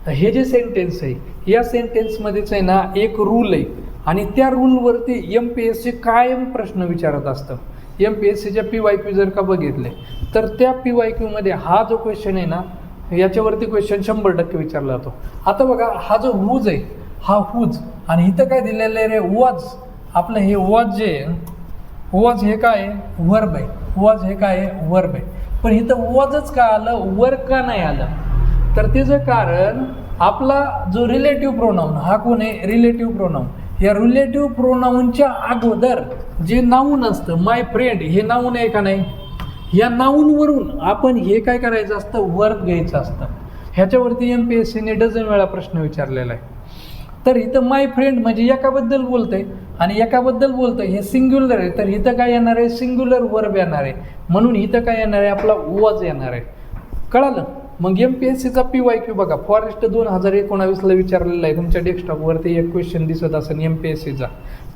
हे जे सेंटेन्स आहे या सेंटेन्समध्येच आहे ना एक रूल आहे, आणि त्या रूलवरती MPSC कायम प्रश्न विचारत असतं. MPSCच्या PYQ जर का बघितले तर त्या PYQमध्ये हा जो क्वेश्चन आहे ना, याच्यावरती क्वेश्चन 100% विचारला जातो. आता बघा हा जो हुज आहे, हा हुज, आणि इथं काय दिलेलं आहे रे? वॉज. आपलं हे वॉज जे आहे, वॉज हे काय आहे? वर्ब आहे. वॉज हे काय आहे? वर्ब आहे. पण इथं वॉजच का आलं, वर्ब का नाही आलं? तर त्याचं कारण आपला जो रिलेटिव्ह प्रोनाऊन हा कोण आहे? Relative pronoun. या रिलेटिव्ह प्रोनाऊनच्या अगोदर जे नाऊन असतं, माय फ्रेंड हे नाऊन आहे का नाही? या नाऊनवरून आपण हे काय करायचं असतं? वर्ब घ्यायचं असतं. ह्याच्यावरती MPSCने डझन वेळा प्रश्न विचारलेला आहे. तर इथं माय फ्रेंड म्हणजे एकाबद्दल बोलतंय, आणि एकाबद्दल बोलतंय हे सिंग्युलर आहे, तर इथं काय येणार आहे? सिंग्युलर वर्ब येणार आहे. म्हणून इथं काय येणार आहे? आपला वॉज येणार आहे. कळालं? मग MPSCचा PYQ बघा, फॉरेस्ट 2019ला विचारलेला आहे. तुमच्या डेस्कटॉपवरती एक क्वेश्चन दिसत असेल MPSCचा,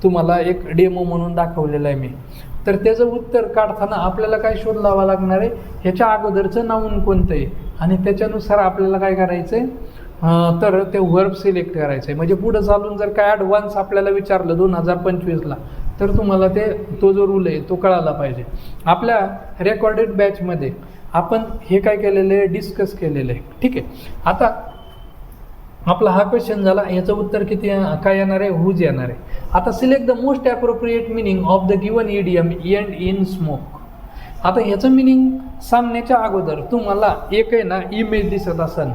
तुम्हाला एक डेमो म्हणून दाखवलेला आहे मी. तर त्याचं उत्तर काढताना आपल्याला काय शोध लावा लागणार आहे? ह्याच्या अगोदरचं नाऊन कोणतं आहे, आणि त्याच्यानुसार आपल्याला काय करायचं आहे? तर ते वर्ब सिलेक्ट करायचं आहे. म्हणजे पुढं चालून जर काय ॲडव्हान्स आपल्याला विचारलं 2025ला, तर तुम्हाला तो जो रूल आहे तो कळायला पाहिजे. आपल्या रेकॉर्डेड बॅचमध्ये आपण हे काय केलेलं आहे? डिस्कस केलेलं आहे. ठीक आहे. आता आपला हा क्वेश्चन झाला, याचं उत्तर किती काय येणार आहे? हुज येणार आहे. आता select the most appropriate meaning of the given idiom and in smoke. आता ह्याचं मिनिंग सांगण्याच्या अगोदर तुम्हाला एक आहे ना इमेज दिसत असेल,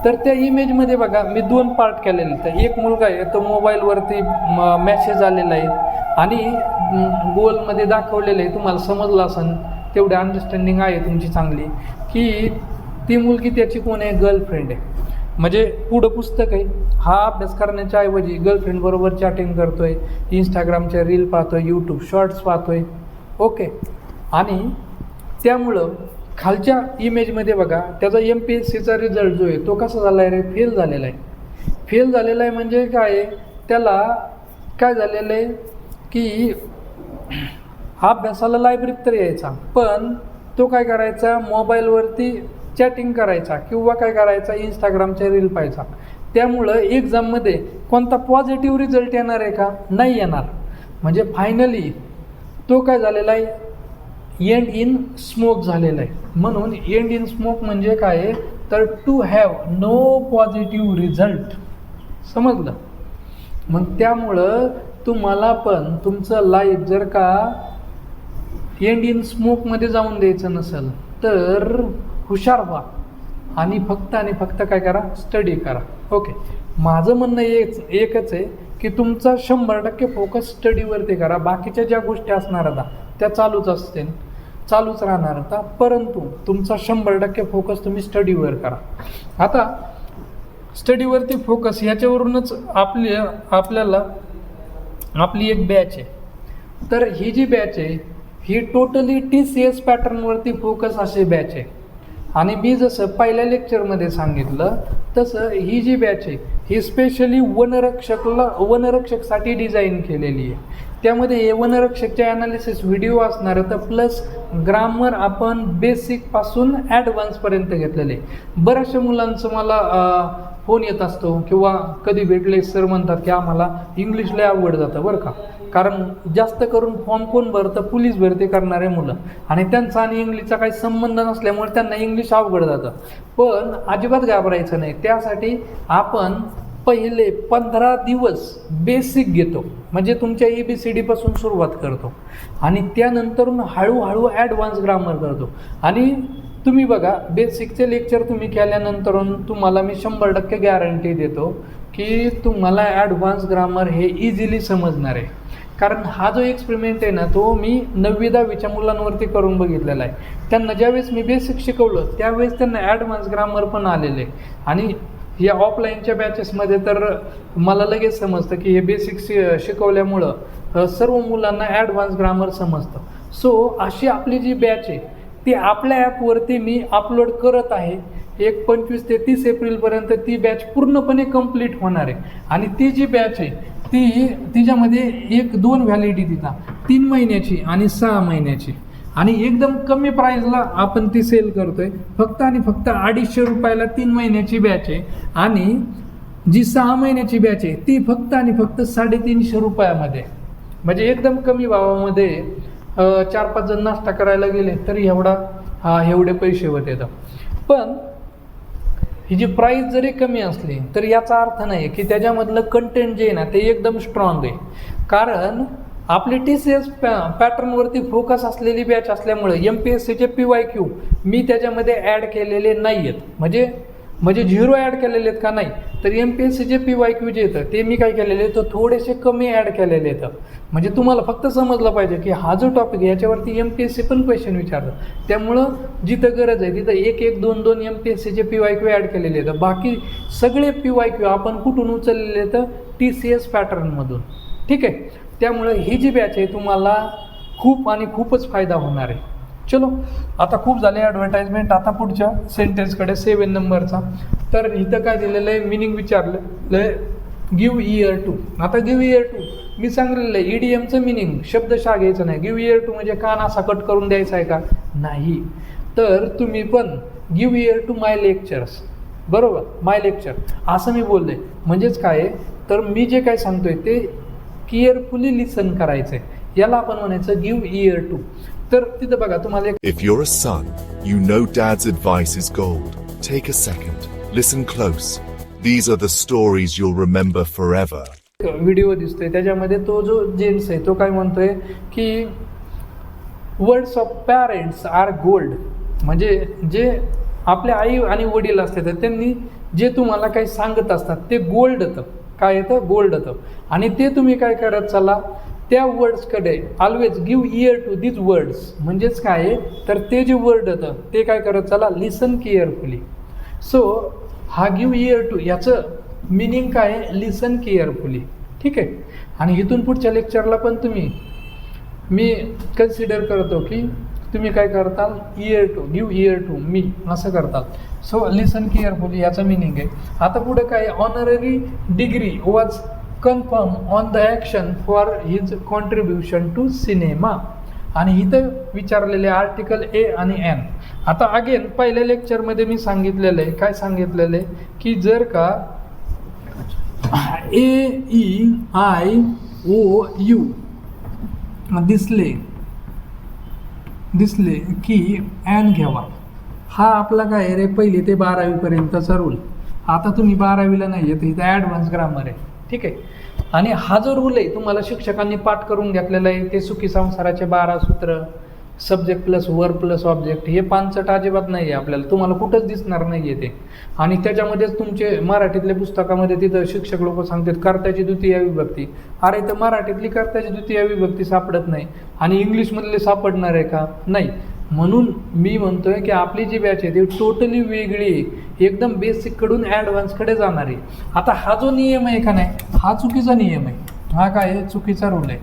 तर त्या इमेजमध्ये बघा मी 2 पार्ट केलेले. तर एक मुलगा आहे, तो मोबाईलवरती मॅसेज आलेला आहे, आणि गोलमध्ये दाखवलेलं आहे. तुम्हाला समजलं असेल, तेवढी अंडरस्टँडिंग आहे तुमची चांगली, की ती मुलगी त्याची कोण आहे? गर्लफ्रेंड आहे. म्हणजे पुढं पुस्तक आहे, हा अभ्यास करण्याच्या ऐवजी गर्लफ्रेंडबरोबर चॅटिंग करतोय, इंस्टाग्रामच्या रील पाहतोय, यूट्यूब शॉर्ट्स पाहतोय. ओके. आणि त्यामुळं खालच्या इमेजमध्ये बघा त्याचा MPSCचा रिझल्ट जो आहे तो कसा झाला आहे रे? फेल झालेला आहे. फेल झालेला आहे म्हणजे काय? त्याला काय झालेलं आहे की अभ्यासाला लायब्ररीत तर यायचा, पण तो काय करायचा? मोबाईलवरती चॅटिंग करायचा, किंवा काय करायचा? इंस्टाग्रामच्या रील पाहायचा. त्यामुळं एक्झाममध्ये कोणता पॉझिटिव्ह रिझल्ट येणार आहे का? नाही येणार. म्हणजे फायनली तो काय झालेला आहे? एंड इन स्मोक झालेला आहे. म्हणून एंड इन स्मोक म्हणजे काय आहे? तर to have no positive result. समजलं? मग त्यामुळं तुम्हाला पण तुमचं लाईफ जर का एंड इन स्मोकमध्ये जाऊन द्यायचं नसेल तर हुशार व्हा, आणि फक्त काय करा? स्टडी करा. ओके. माझं म्हणणं एकच आहे की तुमचा 100% फोकस स्टडीवरती करा. बाकीच्या ज्या गोष्टी असणार आता त्या चालूच राहणार आता, परंतु तुमचा 100% फोकस तुम्ही स्टडीवर करा. आता स्टडीवरती फोकस ह्याच्यावरूनच आपल्याला आपली एक बॅच आहे. तर ही जी बॅच आहे ही टोटली TCS पॅटर्नवरती फोकस अशी बॅच आहे. आणि मी जसं पहिल्या लेक्चरमध्ये सांगितलं तसं ही जी बॅच आहे ही स्पेशली वनरक्षकसाठी डिझाईन केलेली आहे. त्यामध्ये हे वनरक्षकचे ॲनालिसिस व्हिडिओ असणार तर प्लस ग्रामर आपण बेसिकपासून ॲडव्हान्सपर्यंत घेतलेले. बऱ्याचशा मुलांचं मला फोन येत असतो किंवा कधी भेटले सर म्हणतात की आम्हाला इंग्लिश लय अवघड जातं बरं का, कारण जास्त करून फॉर्म कोण भरतं, पोलीस भरती करणारे मुलं, आणि त्यांचा आणि इंग्लिशचा काही संबंध नसल्यामुळे त्यांना इंग्लिश अवघड जातं. पण अजिबात घाबरायचं नाही. त्यासाठी आपण पहिले 15 दिवस बेसिक घेतो, म्हणजे तुमच्या ABCD पासून सुरुवात करतो आणि त्यानंतरून हळूहळू ॲडव्हान्स ग्रामर करतो. आणि तुम्ही बघा बेसिकचे लेक्चर तुम्ही केल्यानंतरून तुम्हाला मी 100% गॅरंटी देतो की तुम्हाला ॲडव्हान्स ग्रामर हे इझिली समजणार आहे. कारण हा जो एक्सपेरिमेंट आहे ना तो मी 9वी-10वीच्या मुलांवरती करून बघितलेला आहे. त्यांना ज्यावेळेस मी बेसिक शिकवलं त्यावेळेस त्यांना ॲडव्हान्स ग्रामर पण आलेले आहे. आणि या ऑफलाईनच्या बॅचेसमध्ये तर मला लगेच समजतं की हे बेसिक शिकवल्यामुळं सर्व मुलांना ॲडव्हान्स ग्रामर समजतं. सो अशी आपली जी बॅच आहे ती आपल्या ॲपवरती मी अपलोड करत आहे. 25 ते 30 एप्रिलपर्यंत ती बॅच पूर्णपणे कंप्लीट होणार आहे. आणि ती जी बॅच आहे तिच्यामध्ये 1-2 व्हॅलिडिटीचा 3 महिन्याची आणि 6 महिन्याची, आणि एकदम कमी प्राईजला आपण ती सेल करतोय. फक्त आणि फक्त 250 रुपयाला 3 महिन्याची बॅच आहे. आणि जी 6 महिन्याची बॅच आहे ती फक्त आणि फक्त 350 रुपयामध्ये, म्हणजे एकदम कमी भावामध्ये 4-5 जण नाश्ता करायला गेले तरी एवढे पैसे होत येतात. पण ही जी प्राईस जरी कमी असली तर याचा अर्थ नाही की त्याच्यामधलं कंटेंट जे आहे ना ते एकदम स्ट्रॉंग आहे. कारण आपली TCS पॅटर्नवरती फोकस असलेली बॅच असल्यामुळे MPSCचे PYQ मी त्याच्यामध्ये ॲड केलेले नाही आहेत. म्हणजे 0 ॲड केलेले आहेत का नाही, तर MPSCचे PYQ जे येतं ते मी काय केलेले तर थोडेसे कमी ॲड केलेले येतं. म्हणजे तुम्हाला फक्त समजलं पाहिजे की हा जो टॉपिक आहे याच्यावरती MPSC पण क्वेश्चन विचारतं. त्यामुळं जिथं गरज आहे तिथं 1-2 MPSCचे PYQ ॲड केलेले येतं. बाकी सगळे PYQ आपण कुठून उचललेले तर TCS पॅटर्नमधून. ठीक आहे, त्यामुळं ही जी बॅच आहे तुम्हाला खूपच फायदा होणार आहे. चलो आता खूप झाले ॲडव्हर्टाइजमेंट. आता पुढच्या सेंटेन्सकडे 7 नंबरचा. तर इथं काय दिलेलं आहे, मिनिंग विचारलं आहे गिव्ह इयर टू. आता गिव्ह इयर टू मी सांगितलेलं आहे EDMचं मिनिंग शब्दशः घ्यायचं नाही. गिव्ह इयर टू म्हणजे कान असा कट करून द्यायचा आहे का, नाही. तर तुम्ही पण give ear to my lectures, बरोबर, माय लेक्चर असं मी बोलले. म्हणजेच काय आहे तर मी जे काय सांगतोय ते केअरफुली लिसन करायचं आहे. याला आपण म्हणायचं गिव्ह इयर टू. तर तिथं बघा तुम्हाला If you're a son, you know dad's advice is gold. Take a second. Listen close. These are the stories you'll remember forever. Video दिसतोय त्याच्यामध्ये तो जो जेंट्स आहे तो काय म्हणतोय की words of parents are gold. म्हणजे जे आपले आई आणि वडील असतात तर त्यांनी जे तुम्हाला काही सांगत असतात ते गोल्ड येतं. काय येतं, गोल्ड येतं. आणि ते तुम्ही काय करत चला त्या वर्ड्सकडे always give ear to these words. म्हणजेच काय आहे तर ते जे वर्ड येतं ते काय करत चला लिसन केअरफुली. सो हा गिव्ह इयर टू याचं मिनिंग काय आहे, लिसन केअरफुली. ठीक आहे. आणि इथून पुढच्या लेक्चरला पण मी कन्सिडर करतो की तुम्ही काय करताल, ear to, give ear to me असं करताल. सो लिसन केअरफुली याचं मिनिंग आहे. आता पुढे काय, honorary degree was confirm on the action for his contribution to cinema. आणि इथं विचारलेले आर्टिकल A आणि N. आता अगेन पहिल्या लेक्चरमध्ये मी सांगितलेलं आहे, काय सांगितलेलं आहे की जर का AEIOU दिसले की N घ्यावा. हा आपला काय आहे रे, 1ली ते 12वीपर्यंतचा रूल. आता तुम्ही 12वीला नाही आहे तर इथं ॲडव्हान्स ग्रामर आहे. ठीक आहे. आणि हा जो रूल आहे तुम्हाला शिक्षकांनी पाठ करून घेतलेला आहे ते सुखी संसाराचे 12 सूत्र, subject plus verb plus object, हे पांचट अजिबात नाही आहे आपल्याला, तुम्हाला कुठंच दिसणार नाही आहे ते. आणि त्याच्यामध्येच तुमचे मराठीतल्या पुस्तकामध्ये तिथं शिक्षक लोक सांगतात कर्त्याची द्वितीय विभक्ती. अरे तर मराठीतली कर्त्याची द्वितीय विभक्ती सापडत नाही आणि इंग्लिशमधले सापडणार आहे का, नाही. म्हणून मी म्हणतोय की आपली जी बॅच आहे ती टोटली वेगळी आहे, एकदम बेसिककडून ॲडव्हान्सकडे जाणार आहे. आता हा जो नियम आहे का नाही, हा चुकीचा नियम आहे. हा काय आहे, चुकीचा रूल आहे.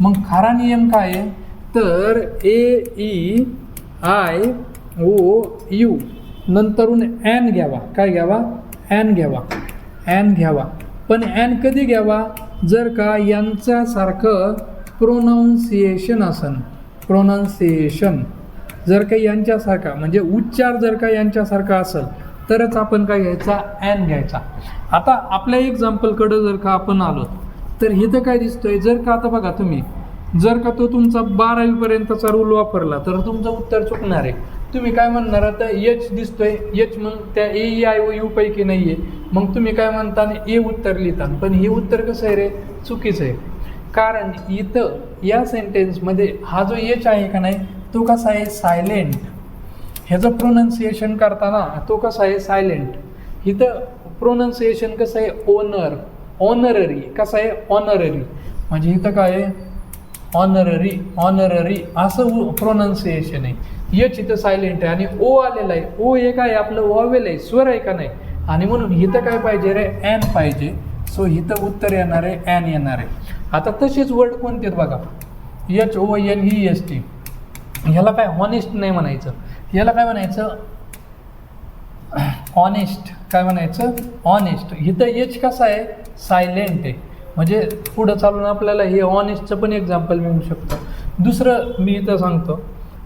मग खरा नियम काय आहे तर AEIOU नंतरून ॲन घ्यावा. काय घ्यावा? ॲन घ्यावा. ॲन घ्यावा. पण ॲन कधी घ्यावा? जर का यांच्यासारखं प्रोनाऊन्सिएशन असन. प्रोनाऊन्सिएशन जर का यांच्यासारखा म्हणजे उच्चार जर का यांच्यासारखा असेल तरच आपण काय घ्यायचा? ॲन घ्यायचा. आता आपल्या एक्झाम्पलकडं जर का आपण आलो तर इथं काय दिसतोय? जर का आता बघा तुम्ही, जर का तो तुमचा 12वीपर्यंतचा रूल वापरला तर तुमचं उत्तर चुकणार आहे. तुम्ही काय म्हणणार? आता एच दिसतोय, एच मग त्या AEIOU पैकी नाही आहे, मग तुम्ही काय म्हणता? ए उत्तर लिहिता. पण हे उत्तर कसं आहे रे? चुकीचं आहे. कारण इथं या सेंटेन्समध्ये हा जो एच आहे का नाही तो कसा आहे? सायलेंट. ह्याचं प्रोनाऊन्सिएशन करताना तो कसा आहे? सायलेंट. इथं प्रोनाऊन्सिएशन कसं आहे? ओनर. ऑनररी. कसं आहे? ऑनररी. म्हणजे इथं काय आहे? ऑनररी. ऑनररी असं प्रोनाऊन्सिएशन आहे. एच इथं सायलेंट आहे आणि ओ आलेला आहे. ओ हे काय? आपलं वॉवेल आहे, स्वर आहे का नाही? आणि म्हणून इथं काय पाहिजे रे? ॲन पाहिजे. सो इथं उत्तर येणार आहे ॲन येणार आहे. आता तसेच वर्ड कोणते आहेत बघा? HONEST. ह्याला काय? हॉनेस्ट नाही म्हणायचं, ह्याला काय म्हणायचं? ऑनेस्ट. काय म्हणायचं? ऑनेस्ट. इथं एच कसा आहे? सायलेंट आहे. म्हणजे पुढं चालून आपल्याला हे ऑनेस्टचं पण एक्झाम्पल मिळू शकतं. दुसरं मी इथं सांगतो,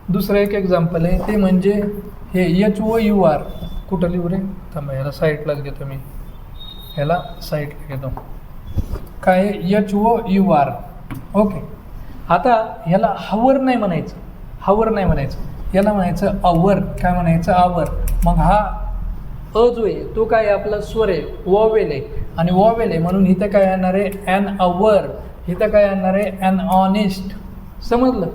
दुसरं एक एक्झाम्पल आहे ते म्हणजे हे HOUR. कुठं लिहू रे? थांबा, ह्याला साईडलाच घेतो मी, ह्याला साईडला घेतो. काय HOUR. ओके. आता ह्याला हवर नाही म्हणायचं, हवर नाही म्हणायचं, याला म्हणायचं अवर. काय म्हणायचं? आवर. मग हा अ जो आहे तो काय? आपला स्वर आहे, वॉवेल आहे आणि वॉवेल आहे म्हणून इथं काय येणार आहे? An hour. इथं काय येणार आहे? An honest. समजलं?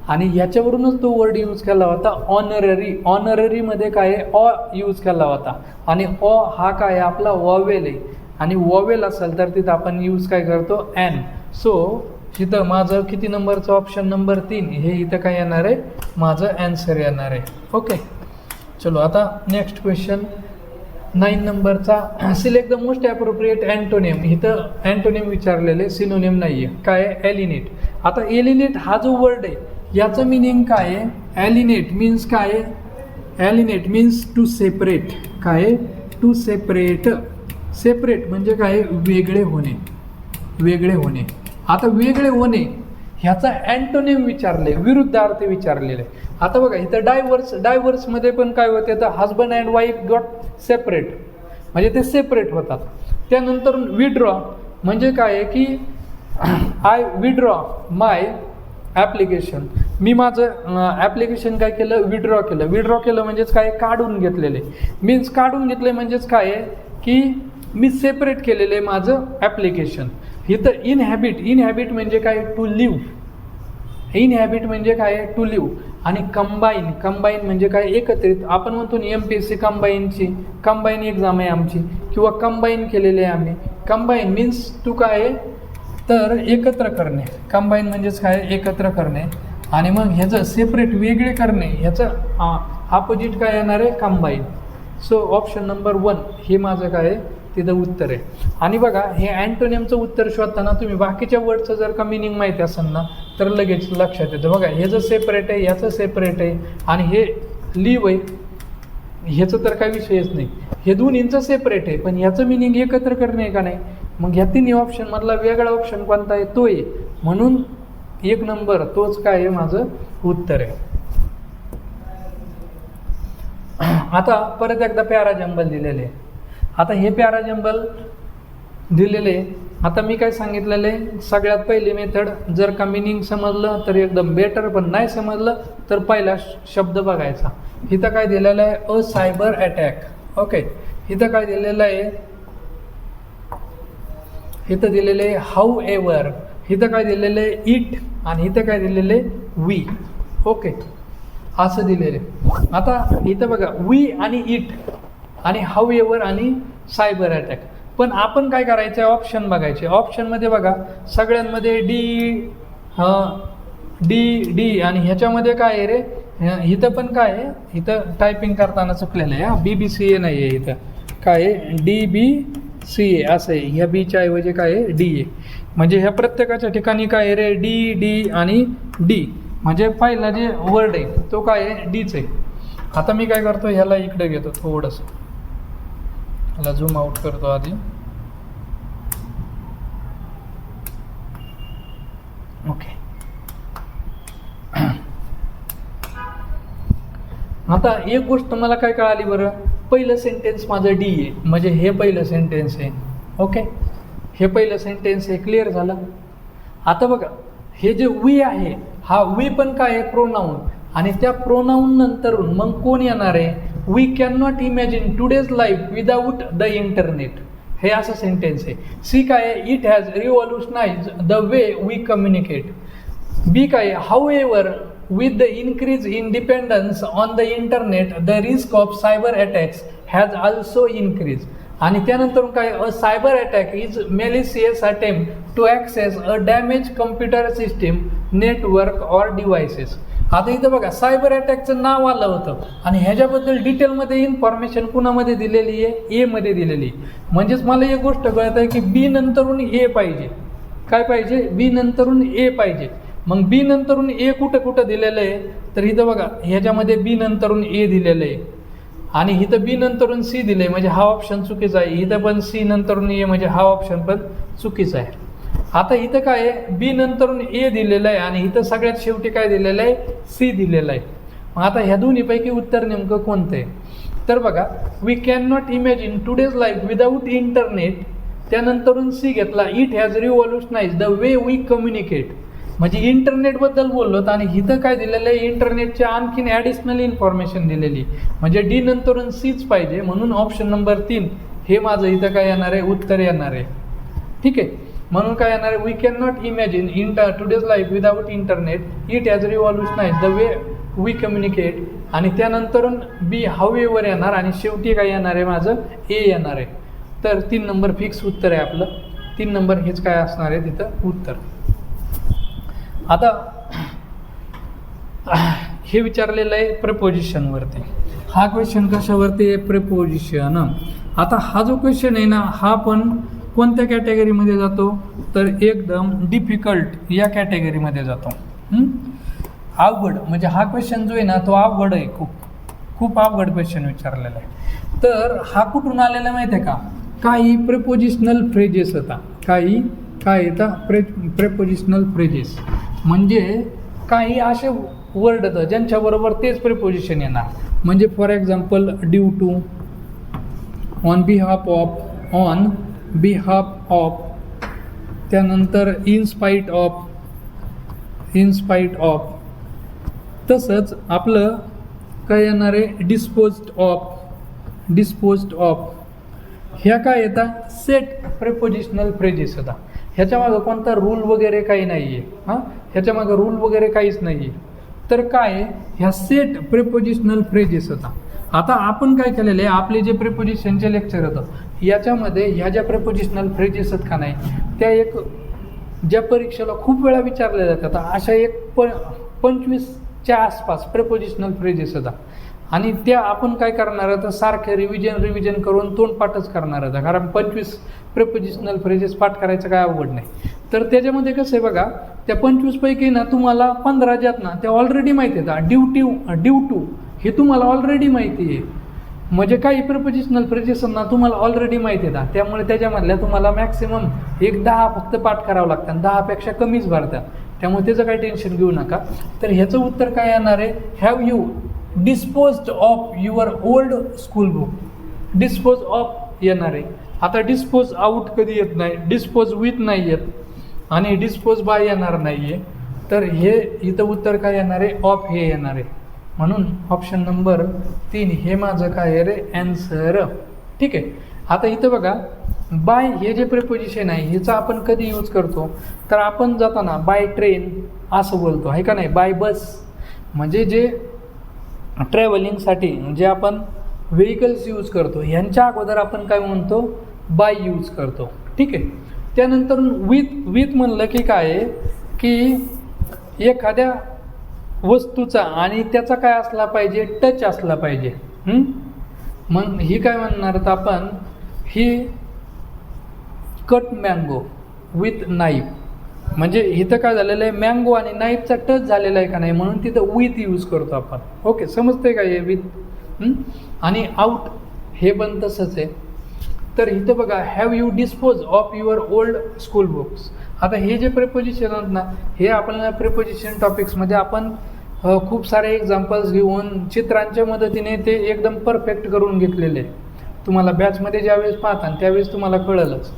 आणि ह्याच्यावरूनच तो वर्ड यूज केला होता ऑनररी. ऑनररीमध्ये काय आहे? ऑ यूज केला होता आणि ऑ हा काय आहे? आपला वॉवेल आहे आणि वॉवेल असेल तर तिथं आपण यूज काय करतो? ॲन. सो इथं माझं किती नंबरचं? ऑप्शन नंबर 3 हे इथं काय येणार आहे? माझं ॲन्सर येणार आहे. ओके. चलो आता नेक्स्ट क्वेश्चन 9 नंबरचा. Select the most appropriate antonym. इथं अँटोनिम विचारलेले, सिनोनिम नाही आहे. काय आहे? ॲलिनेट. आता ॲलिनेट हा जो वर्ड आहे याचं मिनिंग काय आहे? ॲलिनेट मीन्स काय आहे? ॲलिनेट मीन्स टू सेपरेट. काय आहे? To separate. सेपरेट म्हणजे काय? वेगळे होणे. वेगळे होणे. आता वेगळे होणे ह्याचा अँटोनिम विचारले, विरुद्धार्थ विचारलेले. आता बघा इथं डायव्हर्स. डायव्हर्समध्ये पण काय होते? तर husband and wife got separate म्हणजे ते सेपरेट होतात. त्यानंतर विड्रॉ म्हणजे काय आहे की आय विड्रॉ माय ॲप्लिकेशन. मी माझं ॲप्लिकेशन काय केलं? विड्रॉ केलं. विड्रॉ केलं म्हणजेच काय? काढून घेतलेले. मीन्स काढून घेतले म्हणजेच काय आहे की मी सेपरेट केलेलं आहे माझं ॲप्लिकेशन. इथं इनहॅबिट. इनहॅबिट म्हणजे काय? To leave. इनहॅबिट म्हणजे काय? To live. आणि कंबाईन. कंबाईन म्हणजे काय? एकत्रित. आपण म्हणतो ना MPSC कंबाईनची कंबाईन एक्झाम आहे आमची किंवा कंबाईन केलेले आहे आम्ही. कंबाईन मीन्स टू काय आहे? तर एकत्र करणे. कंबाईन म्हणजेच काय? एकत्र करणे. आणि मग ह्याचं सेपरेट वेगळे करणे ह्याचं ऑपोजिट काय येणार आहे? कंबाईन. सो ऑप्शन नंबर 1 हे माझं काय आहे? तिथं उत्तर आहे. आणि बघा हे अँटोनिमचं उत्तर शोधताना तुम्ही बाकीच्या वर्डचं जर का मिनिंग माहिती असेल ना तर लगेच लक्षात येतं. बघा हे जर सेपरेट आहे, याचं सेपरेट आहे आणि हे लिव्ह आहे, ह्याचं तर काही विषयच नाही. हे दोन्हींचं सेपरेट आहे पण ह्याचं मिनिंग एकत्र करणे आहे का नाही? मग ह्या तिन्ही ऑप्शनमधला वेगळा ऑप्शन कोणता आहे? तो आहे. म्हणून 1 नंबर तोच काय आहे? माझं उत्तर आहे. आता परत एकदा पॅरा जंबल दिलेले आहे. आता हे पॅरा जंबल दिलेले. आता मी काय सांगितलेलं आहे? सगळ्यात पहिली मेथड जर का मिनिंग समजलं तर एकदम बेटर, पण नाही समजलं तर पहिला शब्द बघायचा. इथं काय दिलेलं आहे? अ सायबर अटॅक. ओके. इथं काय दिलेलं आहे? इथं दिलेलं आहे हाऊ एव्हर. इथं काय दिलेलं आहे? इट. आणि इथं काय दिलेलं आहे? वी. ओके असं दिलेलं आहे. आता इथं बघा वी आणि इट आणि हाऊ एव्हर आणि सायबर अटॅक. पण आपण काय करायचं आहे? ऑप्शन बघायचे. ऑप्शनमध्ये बघा सगळ्यांमध्ये डी आणि ह्याच्यामध्ये काय आहे रे? इथं पण काय आहे? इथं टायपिंग करताना चुकलेलं आहे. BBCA नाही आहे. इथं काय आहे? DBCA असं आहे. ह्या बीच्या ऐवजी काय आहे? डी आहे. म्हणजे ह्या प्रत्येकाच्या ठिकाणी काय आहे रे? डी आणि डी. म्हणजे पहिला जे वर्ड आहे तो काय आहे? डीच आहे. आता मी काय करतो, ह्याला इकडे घेतो थोडंसं, ह्याला झूम आउट करतो आधी. ओके. आता एक गोष्ट मला काय कळाली बरं, पहिलं सेंटेन्स माझं डी आहे, म्हणजे हे पहिलं सेंटेन्स आहे. ओके, हे पहिलं सेंटेन्स आहे, क्लिअर झालं. आता बघा, हे जे वी आहे, हा वी पण काय आहे, प्रोनाऊन, आणि त्या प्रोनाऊन नंतरून मग कोण येणार आहे, we can not imagine today's life without the internet, हे असं सेंटेन्स आहे. सी काय आहे, it has revolutionize the way we communicate. B काय आहे, however with the increase in dependence on the internet the risk of cyber attacks has also increased. आणि त्यानंतर काय, a cyber attack is malicious attempt to access a damaged computer system, network or devices. आता इथं बघा, सायबर अटॅकचं नाव आलं होतं आणि ह्याच्याबद्दल डिटेलमध्ये इन्फॉर्मेशन कुणामध्ये दिलेली आहे, ए मध्ये दिलेली आहे. म्हणजेच मला एक गोष्ट कळत आहे की बी नंतरून ए पाहिजे. काय पाहिजे, बी नंतरून ए पाहिजे. मग बी नंतरून ए कुठं कुठं दिलेलं आहे, तर इथं बघा, ह्याच्यामध्ये बी नंतरून ए दिलेलं आहे आणि इथं बी नंतरून सी दिलं आहे, म्हणजे हा ऑप्शन चुकीचा आहे. इथं पण सी नंतरून ए, म्हणजे हा ऑप्शन पण चुकीचा आहे. आता इथं काय आहे, बी नंतरून ए दिलेलं आहे आणि इथं सगळ्यात शेवटी काय दिलेलं आहे, सी दिलेलं आहे. मग आता ह्या दोन्हीपैकी उत्तर नेमकं कोणतं आहे, तर बघा, we can not imagine today's life without internet, त्यानंतरून सी घेतला, it has revolutionize the way we communicate, म्हणजे इंटरनेटबद्दल बोललोत आणि इथं काय दिलेलं आहे, इंटरनेटच्या आणखीन ॲडिशनल इन्फॉर्मेशन दिलेली, म्हणजे डी नंतरून सीच पाहिजे. म्हणून ऑप्शन नंबर 3 हे माझं इथं काय येणार आहे, उत्तर येणार आहे. ठीक आहे, म्हणून काय येणार आहे, we can not imagine today's life without internet, it has revolutionize the way we communicate, आणि त्यानंतरून बी हाऊ एव्हर येणार आणि शेवटी काय येणार आहे, माझं ए येणार आहे. तर 3 नंबर फिक्स उत्तर आहे आपलं. 3 नंबर हेच काय असणार आहे तिथं उत्तर. आता हे विचारलेलं आहे प्रेपोजिशनवरती. हा क्वेश्चन कशावरती आहे, प्रेपोजिशन. आता हा जो क्वेश्चन आहे ना, हा पण कोणत्या कॅटेगरीमध्ये जातो, तर एकदम डिफिकल्ट या कॅटेगरीमध्ये जातो. अवघड, म्हणजे हा क्वेश्चन जो आहे ना, तो अवघड आहे, खूप अवघड क्वेश्चन विचारलेला आहे. तर हा कुठून आलेला माहिती आहे का, काही प्रेपोजिशनल फ्रेजेस होता, काही काय येतात प्रेपोजिशनल फ्रेजेस, म्हणजे काही असे वर्ड येतं ज्यांच्याबरोबर तेच प्रेपोजिशन येणार. म्हणजे for example, due to, on behalf of, on behalf of, त्यानंतर in spite of, in spite of. तसंच आपलं काय येणार आहे, डिस्पोज्ड ऑफ, डिस्पोज्ड ऑफ. ह्या काय येतात, सेट प्रेपोजिशनल फ्रेजेस येतात. ह्याच्यामागं कोणता रूल वगैरे काही नाही आहे, हां, ह्याच्यामागं रूल वगैरे काहीच नाही आहे. तर काय, ह्या सेट प्रेपोजिशनल फ्रेजेस होता. आता आपण काय केलेलं आहे, आपले जे प्रेपोजिशनचे लेक्चर होतं याच्यामध्ये ह्या ज्या प्रेपोजिशनल फ्रेजेस आहेत का नाही, त्या एक ज्या परीक्षेला खूप वेळा विचारल्या जातात, अशा एक 25च्या आसपास प्रेपोजिशनल फ्रेजेस होता. आणि त्या आपण काय करणार आहे, तर सारखे रिव्हिजन करून तोंडपाठच करणार आहे, कारण 25 प्रेपोजिशनल फ्रेजेस पाठ करायचं काय अवघड नाही. तर त्याच्यामध्ये कसं आहे बघा, त्या 25 पैकी ना तुम्हाला 15 ज्यात ना त्या ऑलरेडी माहिती आहेत. ड्यू टू हे तुम्हाला ऑलरेडी माहिती आहे, म्हणजे काही प्रेपोजिशनल फ्रेजेस ना तुम्हाला ऑलरेडी माहिती आहेत. त्यामुळे त्याच्यामधल्या तुम्हाला मॅक्सिमम 10 फक्त पाठ करावं लागतं आणि 10पेक्षा कमीच भरतात. त्यामुळे त्याचं काही टेन्शन घेऊ नका. तर ह्याचं उत्तर काय येणार आहे, have you disposed of your old school book. Dispose of येणार आहे. आता डिस्पोज आउट कधी येत नाही, डिस्पोज विथ नाही येत आणि डिस्पोज बाय येणार नाही आहे. तर हे इथं उत्तर काय येणार आहे, ऑफ हे येणार आहे. म्हणून ऑप्शन नंबर 3 हे माझं काय आहे रे, ॲन्सर. ठीक आहे. आता इथं बघा, बाय हे जे प्रिपोजिशन आहे ह्याचा आपण कधी यूज करतो, तर आपण जाताना बाय ट्रेन असं बोलतो आहे का नाही, बाय बस, म्हणजे जे ट्रॅव्हलिंगसाठी जे आपण व्हेकल्स यूज करतो ह्यांच्या अगोदर आपण काय म्हणतो, बाय यूज करतो. ठीक आहे. त्यानंतर विथ म्हणलं की काय आहे की एखाद्या वस्तूचा आणि त्याचा काय असला पाहिजे, टच असला पाहिजे. मग ही काय म्हणणार तर आपण, ही कट मँगो विथ नाईफ. म्हणजे इथं काय झालेलं आहे, मँगो आणि नाईफचा टच झालेला आहे का नाही म्हणून तिथं विथ यूज करतो आपण. ओके, समजतंय का हे विथ. आणि आउट हे पण तसंच आहे. तर इथं बघा, have you dispose of your old school books. आता हे जे प्रिपोजिशन आहेत ना, हे आपल्याला प्रिपोजिशन टॉपिक्समध्ये आपण खूप सारे एक्झाम्पल्स घेऊन चित्रांच्या मदतीने ते एकदम परफेक्ट करून घेतलेले आहे. तुम्हाला बॅचमध्ये ज्यावेळेस पाहता त्यावेळेस तुम्हाला कळलंच.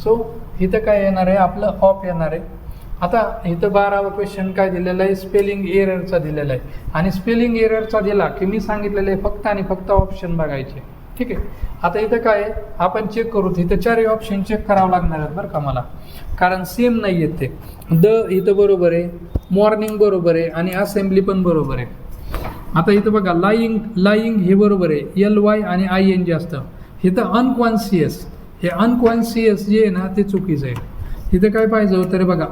सो इथं काय येणार आहे, आपलं ऑफ येणार आहे. आता इथं 12वा क्वेश्चन काय दिलेला आहे, स्पेलिंग एररचा दिलेला आहे. आणि स्पेलिंग एररचा दिला की मी सांगितलेलं आहे फक्त आणि फक्त ऑप्शन बघायचे. ठीक आहे. आता इथं काय आहे, आपण चेक करू. इथं 4 ऑप्शन चेक करावं लागणार आहेत बरं का मला, कारण सेम नाही आहेत ते. द इथं बरोबर आहे, मॉर्निंग बरोबर आहे आणि असेंब्ली पण बरोबर आहे. आता इथं बघा, लाईंग हे बरोबर आहे, LY आणि ING असतं. इथं अनकॉन्शियस, हे अनकॉन्शियस जे आहे ना ते चुकीचं आहे. इथं काय पाहिजे होतं रे बघा,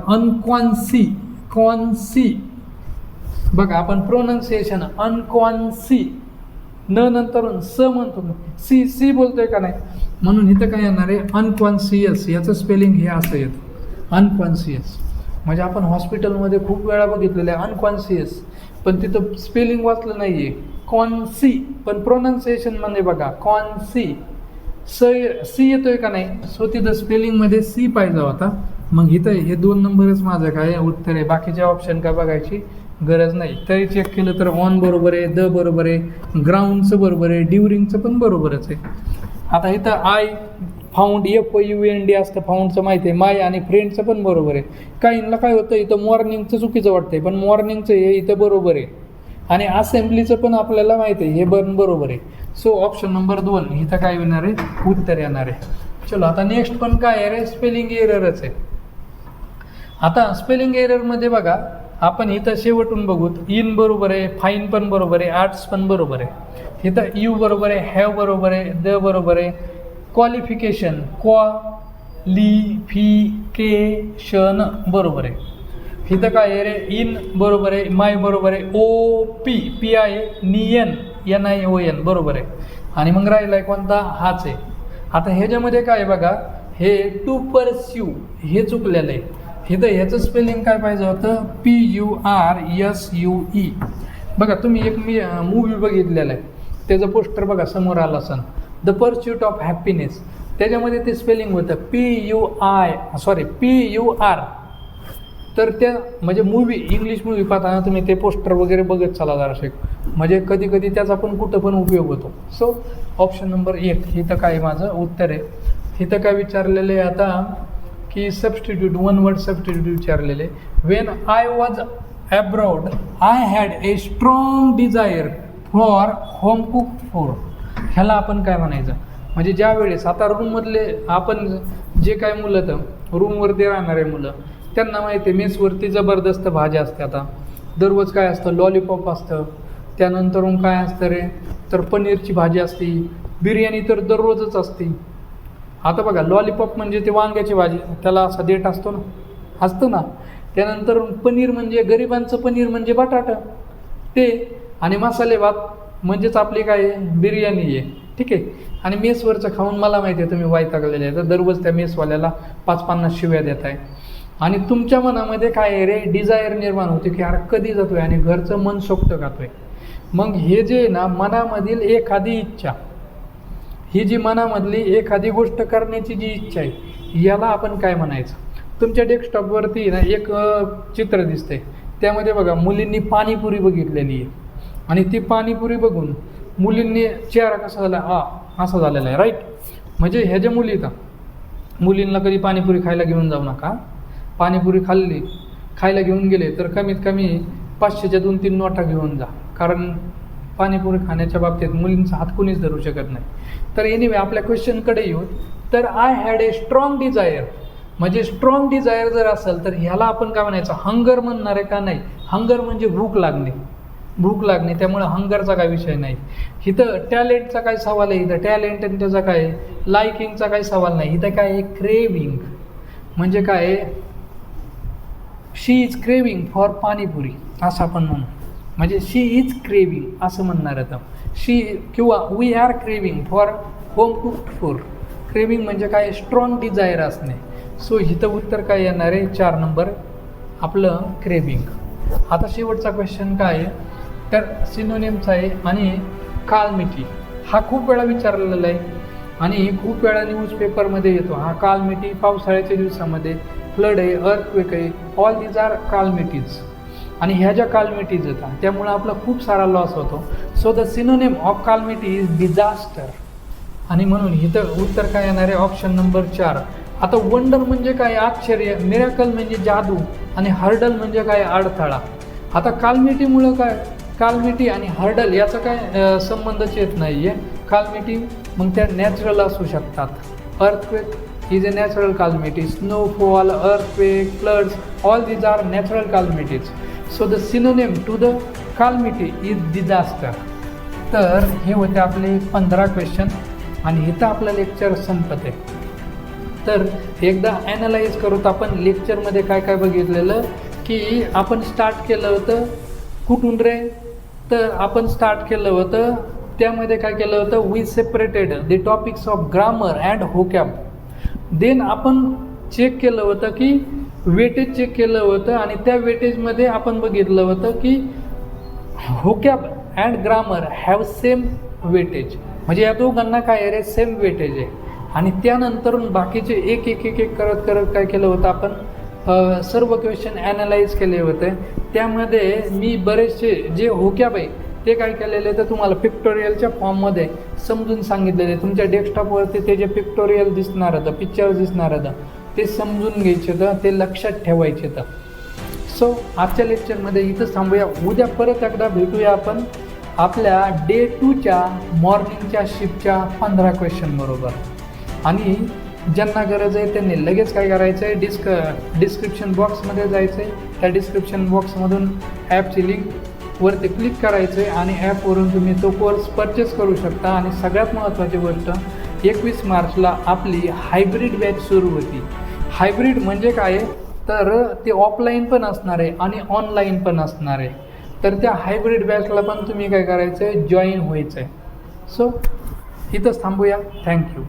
कॉन्सी. बघा आपण प्रोनाऊन्सिएशन अनकॉन्सी, न नंतरून स म्हणतो, सी बोलतोय का नाही, म्हणून इथं काय येणार आहे, अनकॉन्शियस. याचं स्पेलिंग हे असं येतं, अनकॉन्शियस. म्हणजे आपण हॉस्पिटलमध्ये खूप वेळा बघितलेलं आहे अनकॉन्शियस, पण तिथं स्पेलिंग वाचलं नाही आहे, कॉन्सी. पण प्रोनाऊन्सिएशन म्हणजे बघा कॉन्सी, सी येतोय का नाही. सो तिथं स्पेलिंगमध्ये सी पाहिजे होता. मग इथं हे 2 नंबरच माझं काय उत्तर आहे. बाकीचे ऑप्शन काय बघायची गरज नाही. तरी चेक केलं तर ऑन बरोबर आहे, द बरोबर आहे, ग्राउंडचं बरोबर आहे, ड्युरिंगचं पण बरोबरच आहे. आता इथं आय फाउंड, FOUND असतं, फाउंडचं माहिती आहे, माय आणि फ्रेंडचं पण बरोबर आहे. काहींना काय होतं, इथं मॉर्निंगचं चुकीचं वाटतंय, पण मॉर्निंगचं हे इथं बरोबर आहे. आणि असेंब्लीचं पण आपल्याला माहिती आहे, हे पण बरोबर आहे. सो ऑप्शन नंबर 2 इथं काय येणार आहे, उत्तर येणार आहे. चलो आता नेक्स्ट पण काय आहे रे, स्पेलिंग एररच आहे. आता स्पेलिंग एररमध्ये बघा, आपण इथं शेवटून बघू. इन बरोबर आहे, फाईन पण बरोबर आहे, आर्ट्स पण बरोबर आहे. इथं यू बरोबर आहे, हॅव बरोबर आहे, द बरोबर आहे, क्वालिफिकेशन क्वालिफिकेशन बरोबर आहे. इथं काय आहे रे, इन बरोबर आहे, माय बरोबर आहे, PI आहे, NION बरोबर आहे. आणि मग राहिला आहे कोणता, हाच आहे. आता ह्याच्यामध्ये काय आहे बघा, हे टू परस्यू हे चुकलेलं आहे. इथं ह्याचं स्पेलिंग काय पाहिजे होतं, PURSUE. बघा तुम्ही एक मूवी बघितलेला आहे, त्याचं पोस्टर बघा समोर आलं असन, द पर्स्यूट ऑफ हॅपीनेस. त्याच्यामध्ये ते स्पेलिंग होतं PUR. तर त्या म्हणजे मूवी, इंग्लिश मूवी पाहताना तुम्ही ते पोस्टर वगैरे बघत चला जराशे, म्हणजे कधी कधी त्याचा पण कुठं पण उपयोग होतो. सो ऑप्शन नंबर 1 इथं काय माझं उत्तर आहे. इथं काय विचारलेलं आहे आता की सबस्टिट्यूट, 1 वर्ड सबस्टिट्यूट विचारलेले. When I was abroad I had a strong desire for home cook food. ह्याला आपण काय म्हणायचं, म्हणजे ज्या वेळेस आता रूममधले आपण जे काय मुलं तर रूमवरती राहणारे मुलं, त्यांना माहिती आहे मेसवरती जबरदस्त भाज्या असते. आता दररोज काय असतं, लॉलीपॉप असतं, त्यानंतर काय असतं रे, तर पनीरची भाजी असते, बिर्याणी तर दररोजच असते. आता बघा लॉलीपॉप म्हणजे ते वांग्याची भाजी, त्याला असा देठ असतो ना, असतं ना. त्यानंतर पनीर म्हणजे गरिबांचं पनीर म्हणजे बटाटा ते, आणि मसाले भात म्हणजेच आपली काय बिर्याणी आहे. ठीक आहे. आणि मेसवरचं खाऊन मला माहिती आहे तुम्ही वैतागलेले आहे, तर दररोज त्या मेसवाल्याला 5-50 शिव्या देत आहे. आणि तुमच्या मनामध्ये काय आहे रे, डिझायर निर्माण होते की यार कधी जातोय, आणि घरचं मन सोक्त खातोय. मग हे जे ना मनामधील एखादी इच्छा, ही जी मनामधली एखादी गोष्ट करण्याची जी इच्छा आहे, याला आपण काय म्हणायचं. तुमच्या डेस्कटॉपवरती ना एक चित्र दिसतंय, त्यामध्ये बघा मुलींनी पाणीपुरी बघितलेली आहे, आणि ती पाणीपुरी बघून मुलींनी चेहरा कसा झाला, असा झालेला आहे, राईट. म्हणजे ह्या ज्या मुली तर मुलींना कधी पाणीपुरी खायला घेऊन जाऊ नका. पाणीपुरी खायला घेऊन गेले तर कमीत कमी 500च्या 2-3 नोटा घेऊन जा, कारण पाणीपुरी खाण्याच्या बाबतीत मुलींचा हात कोणीच धरू शकत नाही. तर एनिवे आपल्या क्वेश्चनकडे येऊ. तर I had a strong desire, म्हणजे स्ट्रॉंग डिझायर जर असेल तर ह्याला आपण काय म्हणायचं, हंगर म्हणणार आहे का नाही. हंगर म्हणजे भूक लागणे, त्यामुळे हंगरचा काय विषय नाही. इथं टॅलेंटचा काय सवाल आहे, इथं टॅलेंट आणि त्याचा काय लायकिंगचा काही सवाल नाही. इथं काय आहे, क्रेविंग. म्हणजे काय, शी इज क्रेविंग फॉर पाणीपुरी असं आपण म्हणू, म्हणजे शी इज क्रेविंग असं म्हणणार आता शी, किंवा we are craving for home cooked food. Craving म्हणजे काय, स्ट्रॉंग डिझायर असणे. सो इथं उत्तर काय येणार आहे 4 नंबर आपलं क्रेविंग. आता शेवटचा क्वेश्चन काय आहे तर सिनोनिम्स आहे आणि कालमिटी. हा खूप वेळा विचारलेला आहे आणि खूप वेळा न्यूजपेपरमध्ये येतो. हा कालमिटी पावसाळ्याच्या दिवसामध्ये फ्लड आहे, अर्थक्वेक आहे, ऑल दीज आर कालमिटीज. आणि ह्या ज्या कालमिटीज येतात त्यामुळे आपला खूप सारा लॉस होतो. So the synonym of calamity is disaster. आणि म्हणून इथं उत्तर काय येणार आहे ऑप्शन नंबर 4. आता वंडर म्हणजे काय आश्चर्य, मिरॅकल म्हणजे जादू आणि हर्डल म्हणजे काय अडथळा. आता कालमिटीमुळं काय कालमिटी आणि हर्डल याचा काय संबंधच येत नाही आहे. कालमिटी मग त्या नॅचरल असू शकतात. Earthquake is a natural calamity, snowfall, earthquake, floods, all these are natural calamities. So the synonym to the calamity is disaster. तर हे होते आपले 15 क्वेश्चन आणि इथं आपलं लेक्चर संपत आहे. तर एकदा ॲनालाइज करूत आपण लेक्चरमध्ये काय काय बघितलेलं की आपण स्टार्ट केलं होतं कुठून रे तर आपण स्टार्ट केलं होतं त्यामध्ये काय केलं होतं we separated the topics of grammar and vocab. Then आपण चेक केलं होतं की वेटेज चेक केलं होतं आणि त्या वेटेजमध्ये आपण बघितलं होतं की vocab and grammar have same weightage. म्हणजे या दोघांना काय आहे रे सेम वेटेज आहे. आणि त्यानंतर बाकीचे एक एक एक एक करत करत काय केलं होतं आपण सर्व क्वेश्चन ॲनालाइज केले होते. त्यामध्ये मी बरेचसे जे व्होकॅब आहे ते काय केलेले तर तुम्हाला पिक्टोरियलच्या फॉर्ममध्ये समजून सांगितलेले. तुमच्या डेस्कटॉपवरती ते जे पिक्टोरियल दिसणार होतं पिक्चर दिसणार होतं ते समजून घ्यायचे होतं, ते लक्षात ठेवायचे होतं. सो आजच्या लेक्चरमध्ये इथंच थांबूया. उद्या परत एकदा भेटूया आपण आपल्या डे 2च्या मॉर्निंगच्या शिफ्टच्या 15 क्वेश्चन बरोबर. आणि ज्यांना गरज आहे त्यांनी लगेच काय करायचं आहे डिस्क्रिप्शन बॉक्समध्ये जायचं आहे. त्या डिस्क्रिप्शन बॉक्समधून ॲपची लिंकवरती क्लिक करायचं आहे आणि ॲपवरून तुम्ही तो कोर्स परचेस करू शकता. आणि सगळ्यात महत्त्वाची गोष्ट 21 मार्चला आपली हायब्रिड बॅच सुरू होती. हायब्रिड म्हणजे काय तर ते ऑफलाईन पण असणार आहे आणि ऑनलाईन पण असणार आहे. तर त्या हायब्रिड बॅचला पण तुम्ही काय करायचं आहे जॉईन व्हायचं आहे. सो इथंच थांबूया. थँक्यू.